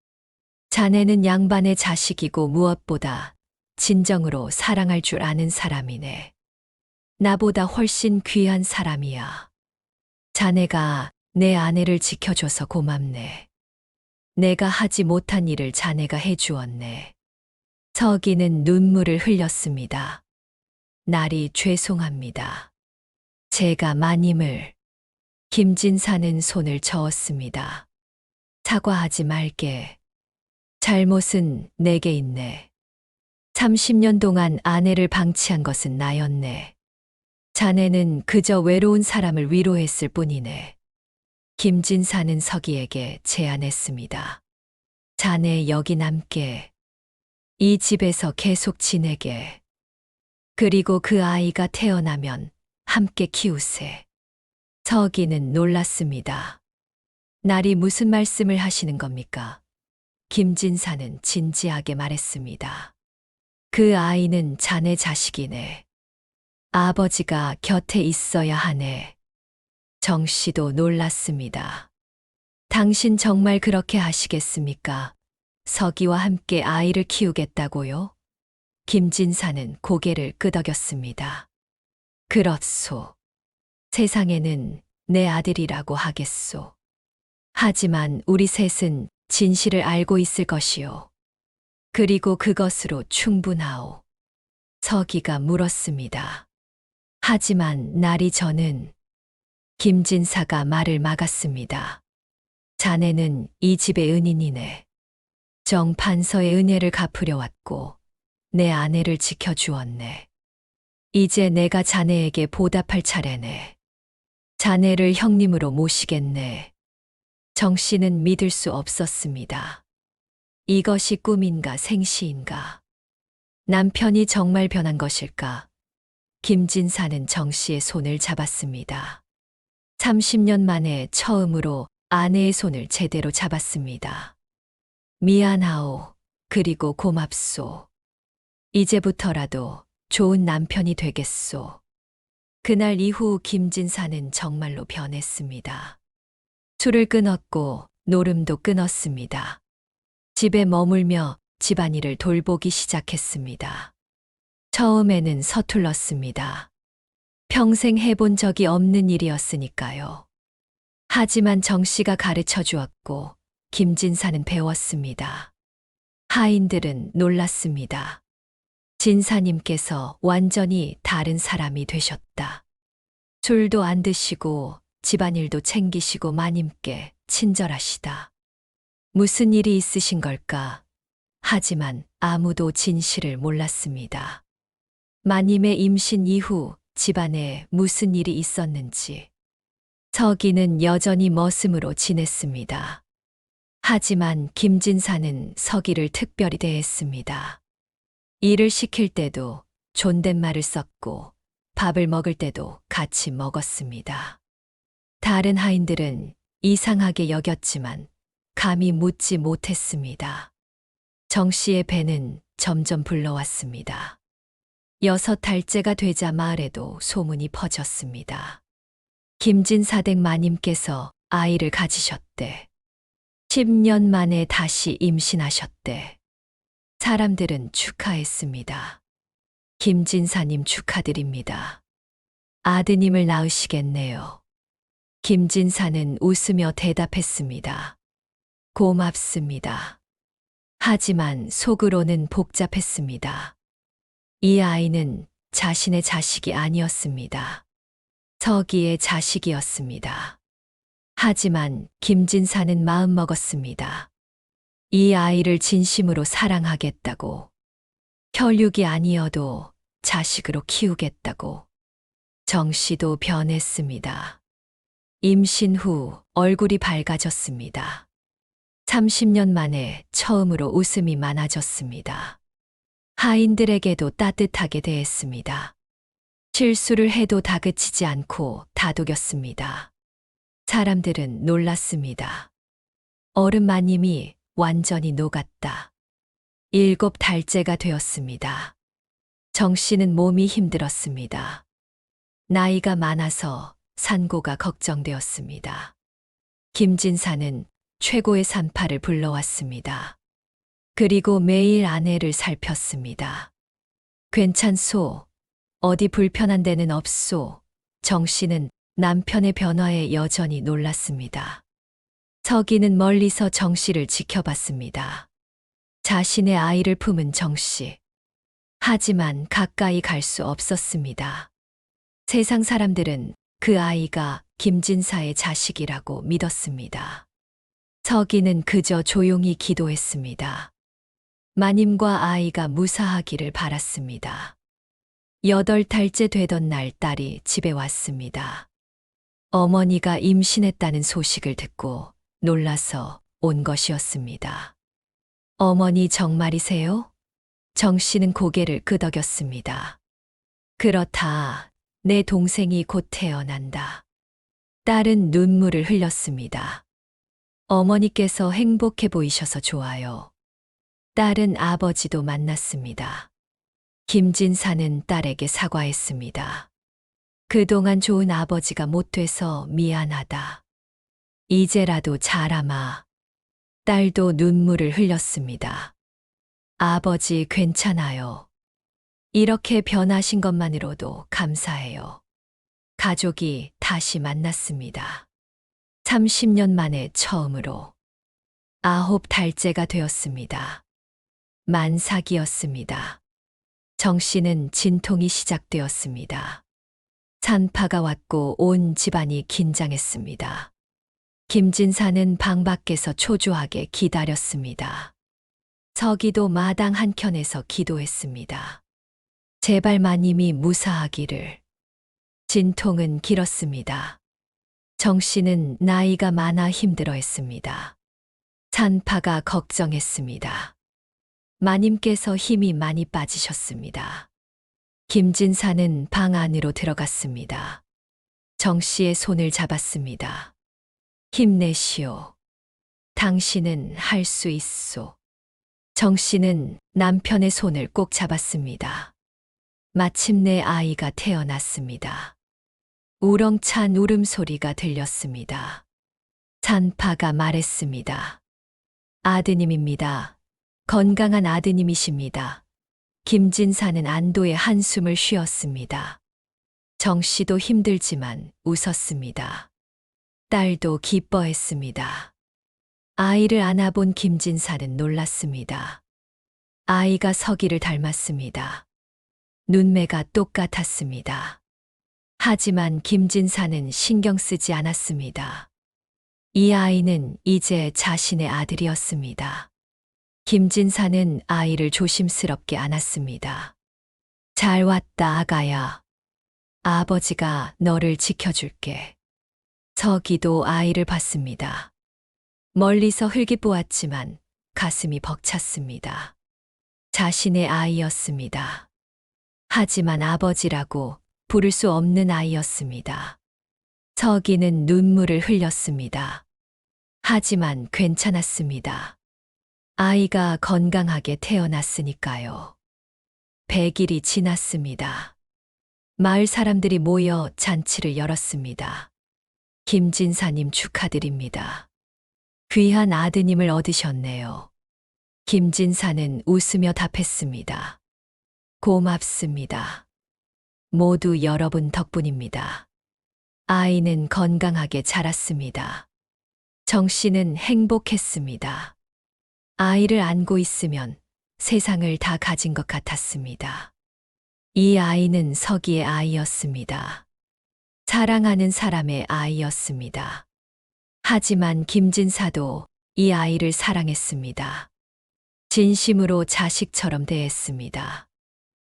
자네는 양반의 자식이고 무엇보다 진정으로 사랑할 줄 아는 사람이네. 나보다 훨씬 귀한 사람이야. 자네가 내 아내를 지켜줘서 고맙네. 내가 하지 못한 일을 자네가 해주었네. 서기는 눈물을 흘렸습니다. 날이 죄송합니다. 제가 마님을. 김진사는 손을 저었습니다. 사과하지 말게. 잘못은 내게 있네. 30년 동안 아내를 방치한 것은 나였네. 자네는 그저 외로운 사람을 위로했을 뿐이네. 김진사는 서기에게 제안했습니다. 자네 여기 남게. 이 집에서 계속 지내게. 그리고 그 아이가 태어나면 함께 키우세. 서기는 놀랐습니다. 날이 무슨 말씀을 하시는 겁니까? 김진사는 진지하게 말했습니다. 그 아이는 자네 자식이네. 아버지가 곁에 있어야 하네. 정 씨도 놀랐습니다. 당신 정말 그렇게 하시겠습니까? 서기와 함께 아이를 키우겠다고요? 김진사는 고개를 끄덕였습니다. 그렇소. 세상에는 내 아들이라고 하겠소. 하지만 우리 셋은 진실을 알고 있을 것이요. 그리고 그것으로 충분하오. 서기가 물었습니다. 하지만 날이 저는. 김진사가 말을 막았습니다. 자네는 이 집의 은인이네. 정 판서의 은혜를 갚으려 왔고 내 아내를 지켜주었네. 이제 내가 자네에게 보답할 차례네. 자네를 형님으로 모시겠네. 정 씨는 믿을 수 없었습니다. 이것이 꿈인가 생시인가? 남편이 정말 변한 것일까? 김진사는 정 씨의 손을 잡았습니다. 30년 만에 처음으로 아내의 손을 제대로 잡았습니다. 미안하오. 그리고 고맙소. 이제부터라도 좋은 남편이 되겠소. 그날 이후 김진사는 정말로 변했습니다. 술을 끊었고 노름도 끊었습니다. 집에 머물며 집안일을 돌보기 시작했습니다. 처음에는 서툴렀습니다. 평생 해본 적이 없는 일이었으니까요. 하지만 정 씨가 가르쳐 주었고 김진사는 배웠습니다. 하인들은 놀랐습니다. 진사님께서 완전히 다른 사람이 되셨다. 술도 안 드시고 집안일도 챙기시고 마님께 친절하시다. 무슨 일이 있으신 걸까? 하지만 아무도 진실을 몰랐습니다. 마님의 임신 이후 집안에 무슨 일이 있었는지. 서기는 여전히 머슴으로 지냈습니다. 하지만 김진사는 서기를 특별히 대했습니다. 일을 시킬 때도 존댓말을 썼고 밥을 먹을 때도 같이 먹었습니다. 다른 하인들은 이상하게 여겼지만 감히 묻지 못했습니다. 정 씨의 배는 점점 불러왔습니다. 6달째가 되자 마을에도 소문이 퍼졌습니다. 김진사댁 마님께서 아이를 가지셨대. 10년 만에 다시 임신하셨대. 사람들은 축하했습니다. 김진사님 축하드립니다. 아드님을 낳으시겠네요. 김진사는 웃으며 대답했습니다. 고맙습니다. 하지만 속으로는 복잡했습니다. 이 아이는 자신의 자식이 아니었습니다. 서기의 자식이었습니다. 하지만 김진사는 마음먹었습니다. 이 아이를 진심으로 사랑하겠다고. 혈육이 아니어도 자식으로 키우겠다고. 정 씨도 변했습니다. 임신 후 얼굴이 밝아졌습니다. 30년 만에 처음으로 웃음이 많아졌습니다. 하인들에게도 따뜻하게 대했습니다. 실수를 해도 다그치지 않고 다독였습니다. 사람들은 놀랐습니다. 어른 마님이 완전히 녹았다. 7달째가 되었습니다. 정 씨는 몸이 힘들었습니다. 나이가 많아서 산고가 걱정되었습니다. 김진사는 최고의 산파를 불러왔습니다. 그리고 매일 아내를 살폈습니다. 괜찮소. 어디 불편한 데는 없소. 정 씨는 남편의 변화에 여전히 놀랐습니다. 서기는 멀리서 정 씨를 지켜봤습니다. 자신의 아이를 품은 정 씨. 하지만 가까이 갈 수 없었습니다. 세상 사람들은 그 아이가 김진사의 자식이라고 믿었습니다. 서기는 그저 조용히 기도했습니다. 마님과 아이가 무사하기를 바랐습니다. 8달째 되던 날 딸이 집에 왔습니다. 어머니가 임신했다는 소식을 듣고 놀라서 온 것이었습니다. 어머니 정말이세요? 정 씨는 고개를 끄덕였습니다. 그렇다. 내 동생이 곧 태어난다. 딸은 눈물을 흘렸습니다. 어머니께서 행복해 보이셔서 좋아요. 딸은 아버지도 만났습니다. 김진사는 딸에게 사과했습니다. 그동안 좋은 아버지가 못 돼서 미안하다. 이제라도 자라마. 딸도 눈물을 흘렸습니다. 아버지 괜찮아요. 이렇게 변하신 것만으로도 감사해요. 가족이 다시 만났습니다. 30년 만에 처음으로 9달째가 되었습니다. 만삭이었습니다. 정 씨는 진통이 시작되었습니다. 산파가 왔고 온 집안이 긴장했습니다. 김진사는 방 밖에서 초조하게 기다렸습니다. 서기도 마당 한켠에서 기도했습니다. 제발 마님이 무사하기를. 진통은 길었습니다. 정 씨는 나이가 많아 힘들어했습니다. 산파가 걱정했습니다. 마님께서 힘이 많이 빠지셨습니다. 김진사는 방 안으로 들어갔습니다. 정 씨의 손을 잡았습니다. 힘내시오. 당신은 할 수 있소. 정 씨는 남편의 손을 꼭 잡았습니다. 마침내 아이가 태어났습니다. 우렁찬 울음소리가 들렸습니다. 산파가 말했습니다. 아드님입니다. 건강한 아드님이십니다. 김진사는 안도의 한숨을 쉬었습니다. 정 씨도 힘들지만 웃었습니다. 딸도 기뻐했습니다. 아이를 안아본 김진사는 놀랐습니다. 아이가 서기를 닮았습니다. 눈매가 똑같았습니다. 하지만 김진사는 신경 쓰지 않았습니다. 이 아이는 이제 자신의 아들이었습니다. 김진사는 아이를 조심스럽게 안았습니다. 잘 왔다, 아가야. 아버지가 너를 지켜줄게. 서기도 아이를 봤습니다. 멀리서 흘깃보았지만 가슴이 벅찼습니다. 자신의 아이였습니다. 하지만 아버지라고 부를 수 없는 아이였습니다. 서기는 눈물을 흘렸습니다. 하지만 괜찮았습니다. 아이가 건강하게 태어났으니까요. 100일이 지났습니다. 마을 사람들이 모여 잔치를 열었습니다. 김진사님 축하드립니다. 귀한 아드님을 얻으셨네요. 김진사는 웃으며 답했습니다. 고맙습니다. 모두 여러분 덕분입니다. 아이는 건강하게 자랐습니다. 정 씨는 행복했습니다. 아이를 안고 있으면 세상을 다 가진 것 같았습니다. 이 아이는 서기의 아이였습니다. 사랑하는 사람의 아이였습니다. 하지만 김진사도 이 아이를 사랑했습니다. 진심으로 자식처럼 대했습니다.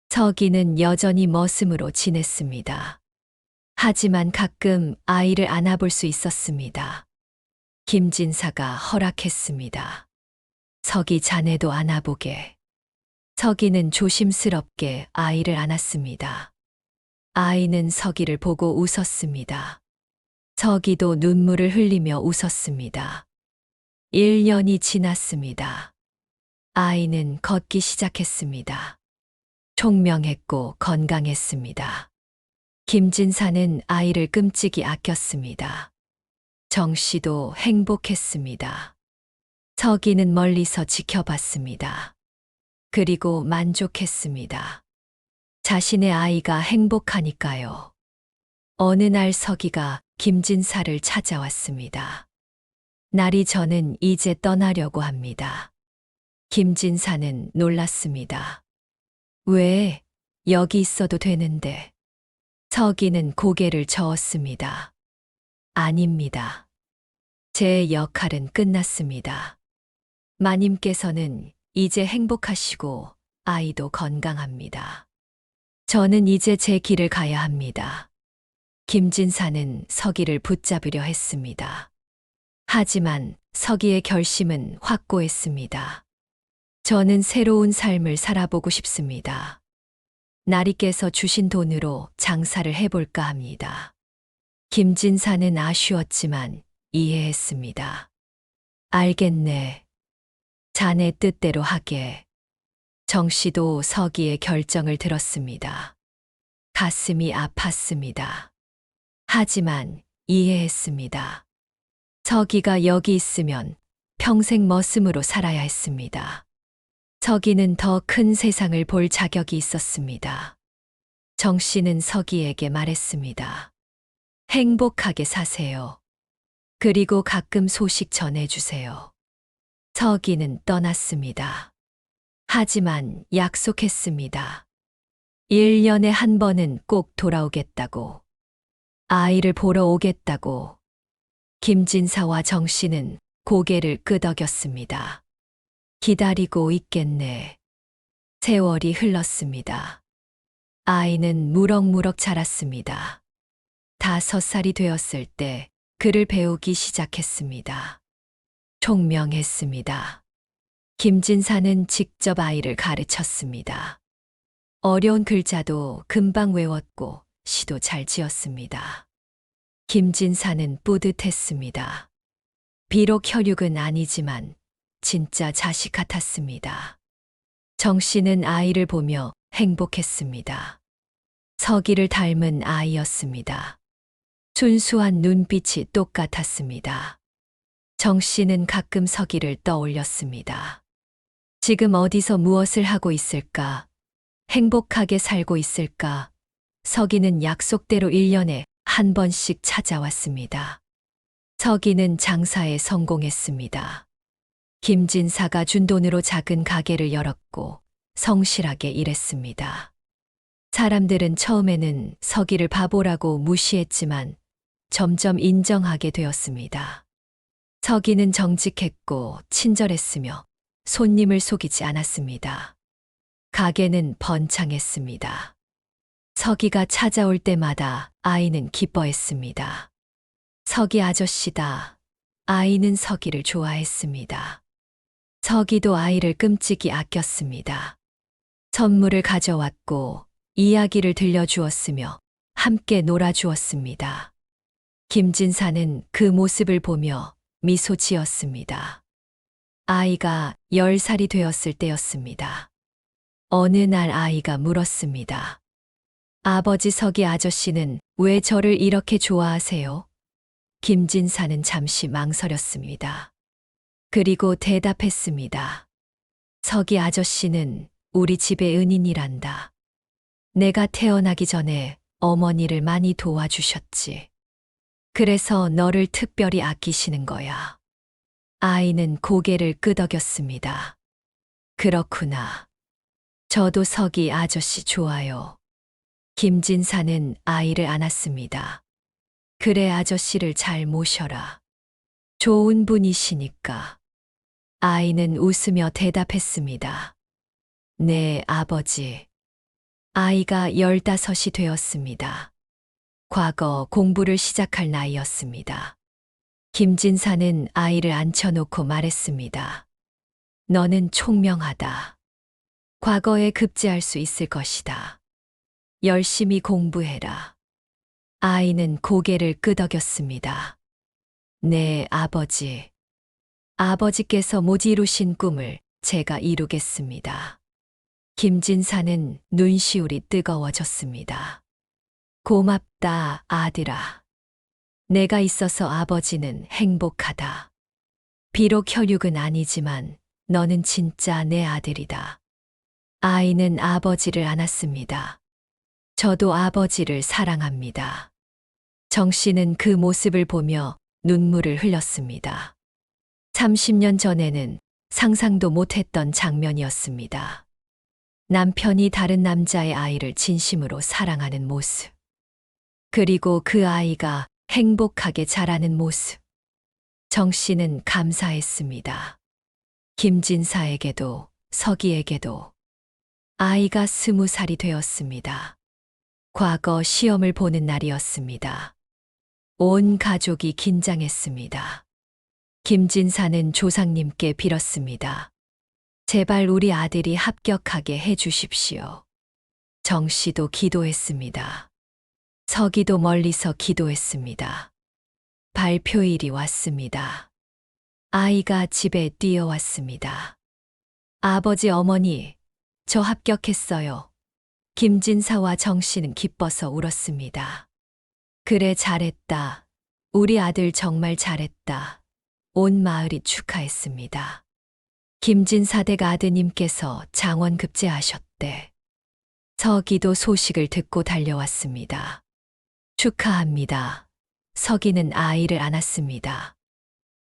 서기는 여전히 머슴으로 지냈습니다. 하지만 가끔 아이를 안아볼 수 있었습니다. 김진사가 허락했습니다. 서기 자네도 안아보게. 서기는 조심스럽게 아이를 안았습니다. 아이는 서기를 보고 웃었습니다. 서기도 눈물을 흘리며 웃었습니다. 1년이 지났습니다. 아이는 걷기 시작했습니다. 총명했고 건강했습니다. 김진사는 아이를 끔찍이 아꼈습니다. 정 씨도 행복했습니다. 서기는 멀리서 지켜봤습니다. 그리고 만족했습니다. 자신의 아이가 행복하니까요. 어느 날 서기가 김진사를 찾아왔습니다. 날이 저는 이제 떠나려고 합니다. 김진사는 놀랐습니다. 왜? 여기 있어도 되는데. 서기는 고개를 저었습니다. 아닙니다. 제 역할은 끝났습니다. 마님께서는 이제 행복하시고 아이도 건강합니다. 저는 이제 제 길을 가야 합니다. 김진사는 서기를 붙잡으려 했습니다. 하지만 서기의 결심은 확고했습니다. 저는 새로운 삶을 살아보고 싶습니다. 나리께서 주신 돈으로 장사를 해볼까 합니다. 김진사는 아쉬웠지만 이해했습니다. 알겠네. 자네 뜻대로 하게. 정씨도 서기의 결정을 들었습니다. 가슴이 아팠습니다. 하지만 이해했습니다. 서기가 여기 있으면 평생 머슴으로 살아야 했습니다. 서기는 더 큰 세상을 볼 자격이 있었습니다. 정씨는 서기에게 말했습니다. 행복하게 사세요. 그리고 가끔 소식 전해주세요. 서기는 떠났습니다. 하지만 약속했습니다. 1년에 한 번은 꼭 돌아오겠다고. 아이를 보러 오겠다고. 김진사와 정씨는 고개를 끄덕였습니다. 기다리고 있겠네. 세월이 흘렀습니다. 아이는 무럭무럭 자랐습니다. 5살이 되었을 때 글을 배우기 시작했습니다. 총명했습니다. 김진사는 직접 아이를 가르쳤습니다. 어려운 글자도 금방 외웠고 시도 잘 지었습니다. 김진사는 뿌듯했습니다. 비록 혈육은 아니지만 진짜 자식 같았습니다. 정씨는 아이를 보며 행복했습니다. 서기를 닮은 아이였습니다. 순수한 눈빛이 똑같았습니다. 정씨는 가끔 서기를 떠올렸습니다. 지금 어디서 무엇을 하고 있을까? 행복하게 살고 있을까? 서기는 약속대로 1년에 한 번씩 찾아왔습니다. 서기는 장사에 성공했습니다. 김진사가 준 돈으로 작은 가게를 열었고 성실하게 일했습니다. 사람들은 처음에는 서기를 바보라고 무시했지만 점점 인정하게 되었습니다. 서기는 정직했고 친절했으며 손님을 속이지 않았습니다. 가게는 번창했습니다. 서기가 찾아올 때마다 아이는 기뻐했습니다. 서기 아저씨다. 아이는 서기를 좋아했습니다. 서기도 아이를 끔찍이 아꼈습니다. 선물을 가져왔고 이야기를 들려주었으며 함께 놀아주었습니다. 김진사는 그 모습을 보며 미소 지었습니다. 아이가 10살이 되었을 때였습니다. 어느 날 아이가 물었습니다. 아버지 서기 아저씨는 왜 저를 이렇게 좋아하세요? 김진사는 잠시 망설였습니다. 그리고 대답했습니다. 서기 아저씨는 우리 집의 은인이란다. 내가 태어나기 전에 어머니를 많이 도와주셨지. 그래서 너를 특별히 아끼시는 거야. 아이는 고개를 끄덕였습니다. 그렇구나. 저도 서기 아저씨 좋아요. 김진사는 아이를 안았습니다. 그래 아저씨를 잘 모셔라. 좋은 분이시니까. 아이는 웃으며 대답했습니다. 네, 아버지. 아이가 15이 되었습니다. 과거 공부를 시작할 나이였습니다. 김진사는 아이를 앉혀놓고 말했습니다. 너는 총명하다. 과거에 급제할 수 있을 것이다. 열심히 공부해라. 아이는 고개를 끄덕였습니다. 네, 아버지. 아버지께서 못 이루신 꿈을 제가 이루겠습니다. 김진사는 눈시울이 뜨거워졌습니다. 고맙다, 아들아. 내가 있어서 아버지는 행복하다. 비록 혈육은 아니지만 너는 진짜 내 아들이다. 아이는 아버지를 안았습니다. 저도 아버지를 사랑합니다. 정 씨는 그 모습을 보며 눈물을 흘렸습니다. 30년 전에는 상상도 못했던 장면이었습니다. 남편이 다른 남자의 아이를 진심으로 사랑하는 모습. 그리고 그 아이가 행복하게 자라는 모습. 정 씨는 감사했습니다. 김진사에게도 서기에게도. 아이가 20살이 되었습니다. 과거 시험을 보는 날이었습니다. 온 가족이 긴장했습니다. 김진사는 조상님께 빌었습니다. 제발 우리 아들이 합격하게 해 주십시오. 정 씨도 기도했습니다. 서기도 멀리서 기도했습니다. 발표일이 왔습니다. 아이가 집에 뛰어왔습니다. 아버지, 어머니, 저 합격했어요. 김진사와 정 씨는 기뻐서 울었습니다. 그래, 잘했다. 우리 아들 정말 잘했다. 온 마을이 축하했습니다. 김진사 댁 아드님께서 장원급제하셨대. 서기도 소식을 듣고 달려왔습니다. 축하합니다. 서기는 아이를 안았습니다.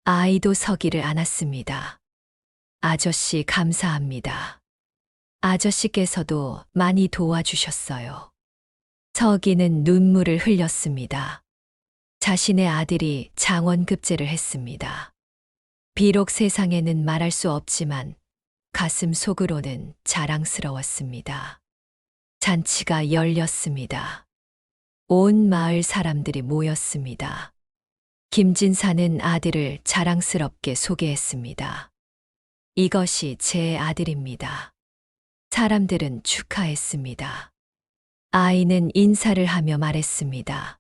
아이도 서기를 안았습니다. 아저씨 감사합니다. 아저씨께서도 많이 도와주셨어요. 서기는 눈물을 흘렸습니다. 자신의 아들이 장원급제를 했습니다. 비록 세상에는 말할 수 없지만 가슴 속으로는 자랑스러웠습니다. 잔치가 열렸습니다. 온 마을 사람들이 모였습니다. 김진사는 아들을 자랑스럽게 소개했습니다. 이것이 제 아들입니다. 사람들은 축하했습니다. 아이는 인사를 하며 말했습니다.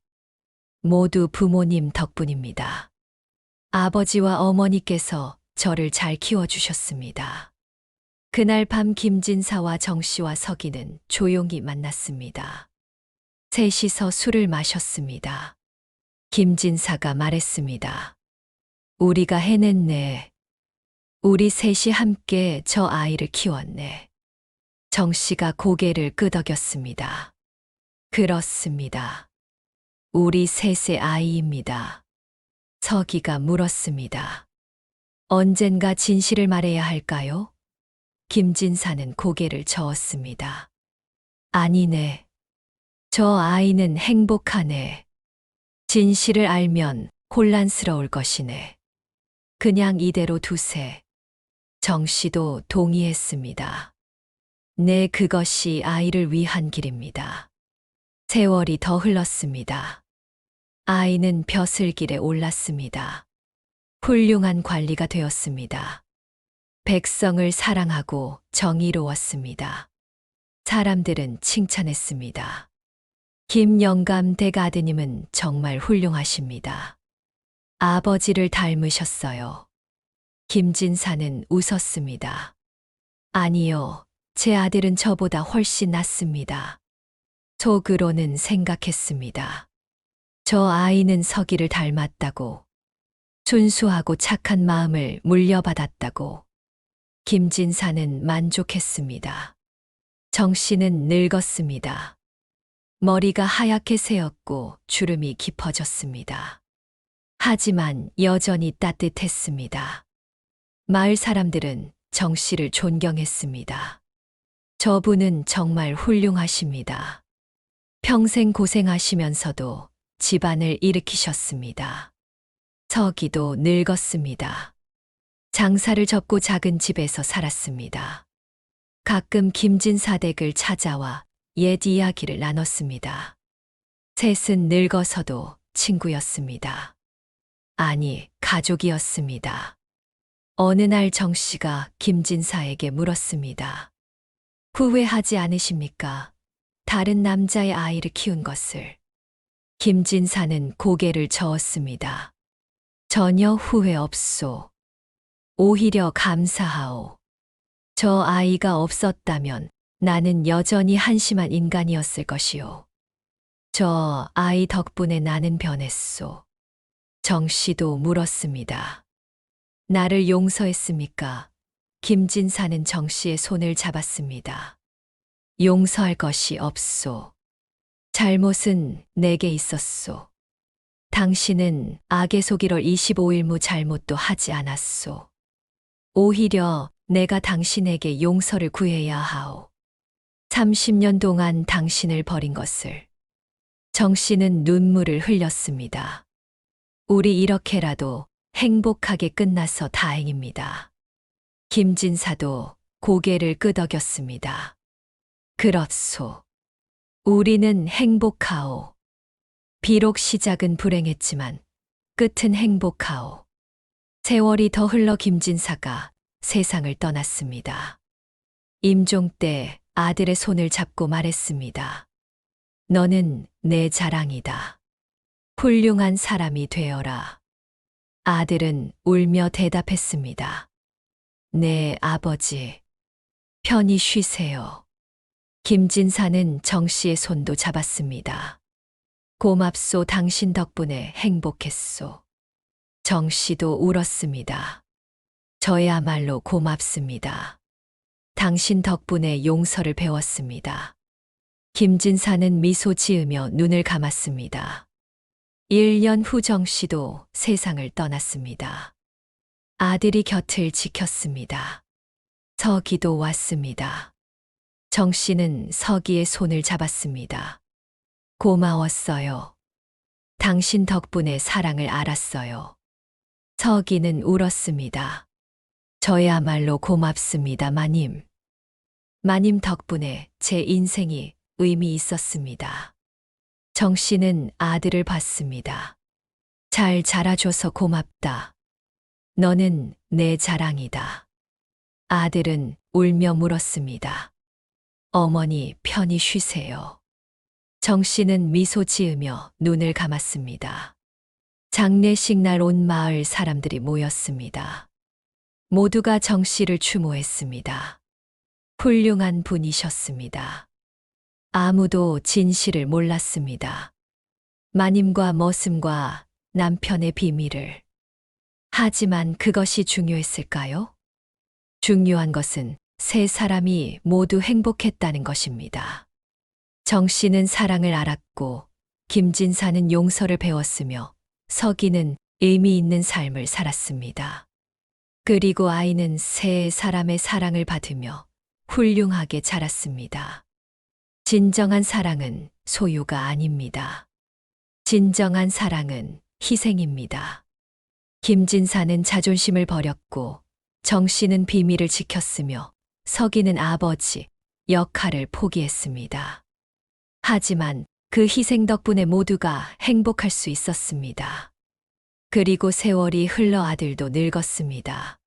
모두 부모님 덕분입니다. 아버지와 어머니께서 저를 잘 키워주셨습니다. 그날 밤 김진사와 정 씨와 서기는 조용히 만났습니다. 셋이서 술을 마셨습니다. 김진사가 말했습니다. 우리가 해냈네. 우리 셋이 함께 저 아이를 키웠네. 정 씨가 고개를 끄덕였습니다. 그렇습니다. 우리 셋의 아이입니다. 서기가 물었습니다. 언젠가 진실을 말해야 할까요? 김진사는 고개를 저었습니다. 아니네. 저 아이는 행복하네. 진실을 알면 혼란스러울 것이네. 그냥 이대로 두세. 정 씨도 동의했습니다. 네, 그것이 아이를 위한 길입니다. 세월이 더 흘렀습니다. 아이는 벼슬길에 올랐습니다. 훌륭한 관리가 되었습니다. 백성을 사랑하고 정의로웠습니다. 사람들은 칭찬했습니다. 김영감 댁 아드님은 정말 훌륭하십니다. 아버지를 닮으셨어요. 김진사는 웃었습니다. 아니요, 제 아들은 저보다 훨씬 낫습니다. 속으로는 생각했습니다. 저 아이는 서기를 닮았다고, 순수하고 착한 마음을 물려받았다고. 김진사는 만족했습니다. 정 씨는 늙었습니다. 머리가 하얗게 새었고 주름이 깊어졌습니다. 하지만 여전히 따뜻했습니다. 마을 사람들은 정 씨를 존경했습니다. 저분은 정말 훌륭하십니다. 평생 고생하시면서도 집안을 일으키셨습니다. 서기도 늙었습니다. 장사를 접고 작은 집에서 살았습니다. 가끔 김진사 댁을 찾아와 옛 이야기를 나눴습니다. 셋은 늙어서도 친구였습니다. 아니, 가족이었습니다. 어느 날 정 씨가 김진사에게 물었습니다. 후회하지 않으십니까? 다른 남자의 아이를 키운 것을. 김진사는 고개를 저었습니다. 전혀 후회 없소. 오히려 감사하오. 저 아이가 없었다면 나는 여전히 한심한 인간이었을 것이오. 저 아이 덕분에 나는 변했소. 정 씨도 물었습니다. 나를 용서했습니까? 김진사는 정 씨의 손을 잡았습니다. 용서할 것이 없소. 잘못은 내게 있었소. 당신은 악에속 25일무 잘못도 하지 않았소. 오히려 내가 당신에게 용서를 구해야 하오. 30년 동안 당신을 버린 것을. 정 씨는 눈물을 흘렸습니다. 우리 이렇게라도 행복하게 끝나서 다행입니다. 김진사도 고개를 끄덕였습니다. 그렇소. 우리는 행복하오. 비록 시작은 불행했지만 끝은 행복하오. 세월이 더 흘러 김진사가 세상을 떠났습니다. 임종 때 아들의 손을 잡고 말했습니다. 너는 내 자랑이다. 훌륭한 사람이 되어라. 아들은 울며 대답했습니다. 네, 아버지. 편히 쉬세요. 김진사는 정 씨의 손도 잡았습니다. 고맙소. 당신 덕분에 행복했소. 정 씨도 울었습니다. 저야말로 고맙습니다. 당신 덕분에 용서를 배웠습니다. 김진사는 미소 지으며 눈을 감았습니다. 1년 후 정 씨도 세상을 떠났습니다. 아들이 곁을 지켰습니다. 서기도 왔습니다. 정 씨는 서기의 손을 잡았습니다. 고마웠어요. 당신 덕분에 사랑을 알았어요. 서기는 울었습니다. 저야말로 고맙습니다, 마님. 마님 덕분에 제 인생이 의미 있었습니다. 정 씨는 아들을 봤습니다. 잘 자라줘서 고맙다. 너는 내 자랑이다. 아들은 울며 물었습니다. 어머니, 편히 쉬세요. 정 씨는 미소 지으며 눈을 감았습니다. 장례식 날 온 마을 사람들이 모였습니다. 모두가 정 씨를 추모했습니다. 훌륭한 분이셨습니다. 아무도 진실을 몰랐습니다. 마님과 머슴과 남편의 비밀을. 하지만 그것이 중요했을까요? 중요한 것은 세 사람이 모두 행복했다는 것입니다. 정 씨는 사랑을 알았고, 김진사는 용서를 배웠으며, 서기는 의미 있는 삶을 살았습니다. 그리고 아이는 세 사람의 사랑을 받으며 훌륭하게 자랐습니다. 진정한 사랑은 소유가 아닙니다. 진정한 사랑은 희생입니다. 김진사는 자존심을 버렸고, 정 씨는 비밀을 지켰으며, 서기는 아버지 역할을 포기했습니다. 하지만 그 희생 덕분에 모두가 행복할 수 있었습니다. 그리고 세월이 흘러 아들도 늙었습니다.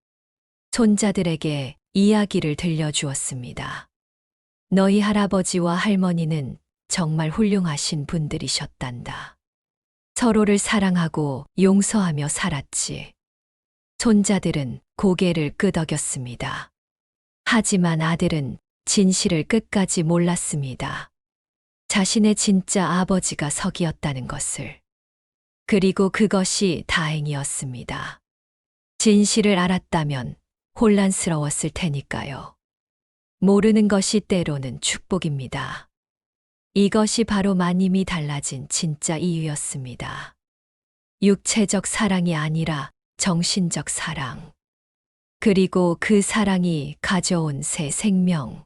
손자들에게 이야기를 들려주었습니다. 너희 할아버지와 할머니는 정말 훌륭하신 분들이셨단다. 서로를 사랑하고 용서하며 살았지. 손자들은 고개를 끄덕였습니다. 하지만 아들은 진실을 끝까지 몰랐습니다. 자신의 진짜 아버지가 서기였다는 것을. 그리고 그것이 다행이었습니다. 진실을 알았다면 혼란스러웠을 테니까요. 모르는 것이 때로는 축복입니다. 이것이 바로 마님이 달라진 진짜 이유였습니다. 육체적 사랑이 아니라 정신적 사랑. 그리고 그 사랑이 가져온 새 생명.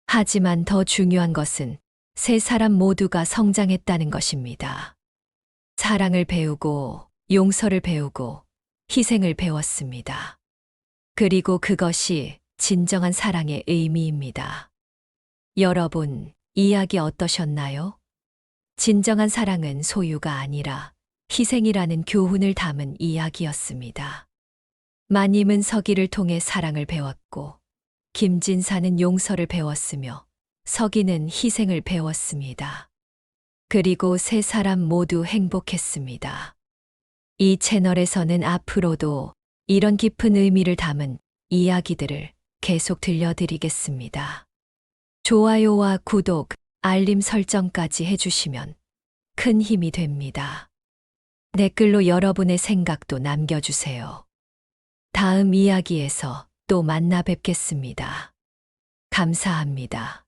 하지만 더 중요한 것은 세 사람 모두가 성장했다는 것입니다. 사랑을 배우고, 용서를 배우고, 희생을 배웠습니다. 그리고 그것이 진정한 사랑의 의미입니다. 여러분, 이야기 어떠셨나요? 진정한 사랑은 소유가 아니라 희생이라는 교훈을 담은 이야기였습니다. 마님은 서기를 통해 사랑을 배웠고, 김진사는 용서를 배웠으며, 서기는 희생을 배웠습니다. 그리고 세 사람 모두 행복했습니다. 이 채널에서는 앞으로도 이런 깊은 의미를 담은 이야기들을 계속 들려드리겠습니다. 좋아요와 구독, 알림 설정까지 해주시면 큰 힘이 됩니다. 댓글로 여러분의 생각도 남겨주세요. 다음 이야기에서 또 만나 뵙겠습니다. 감사합니다.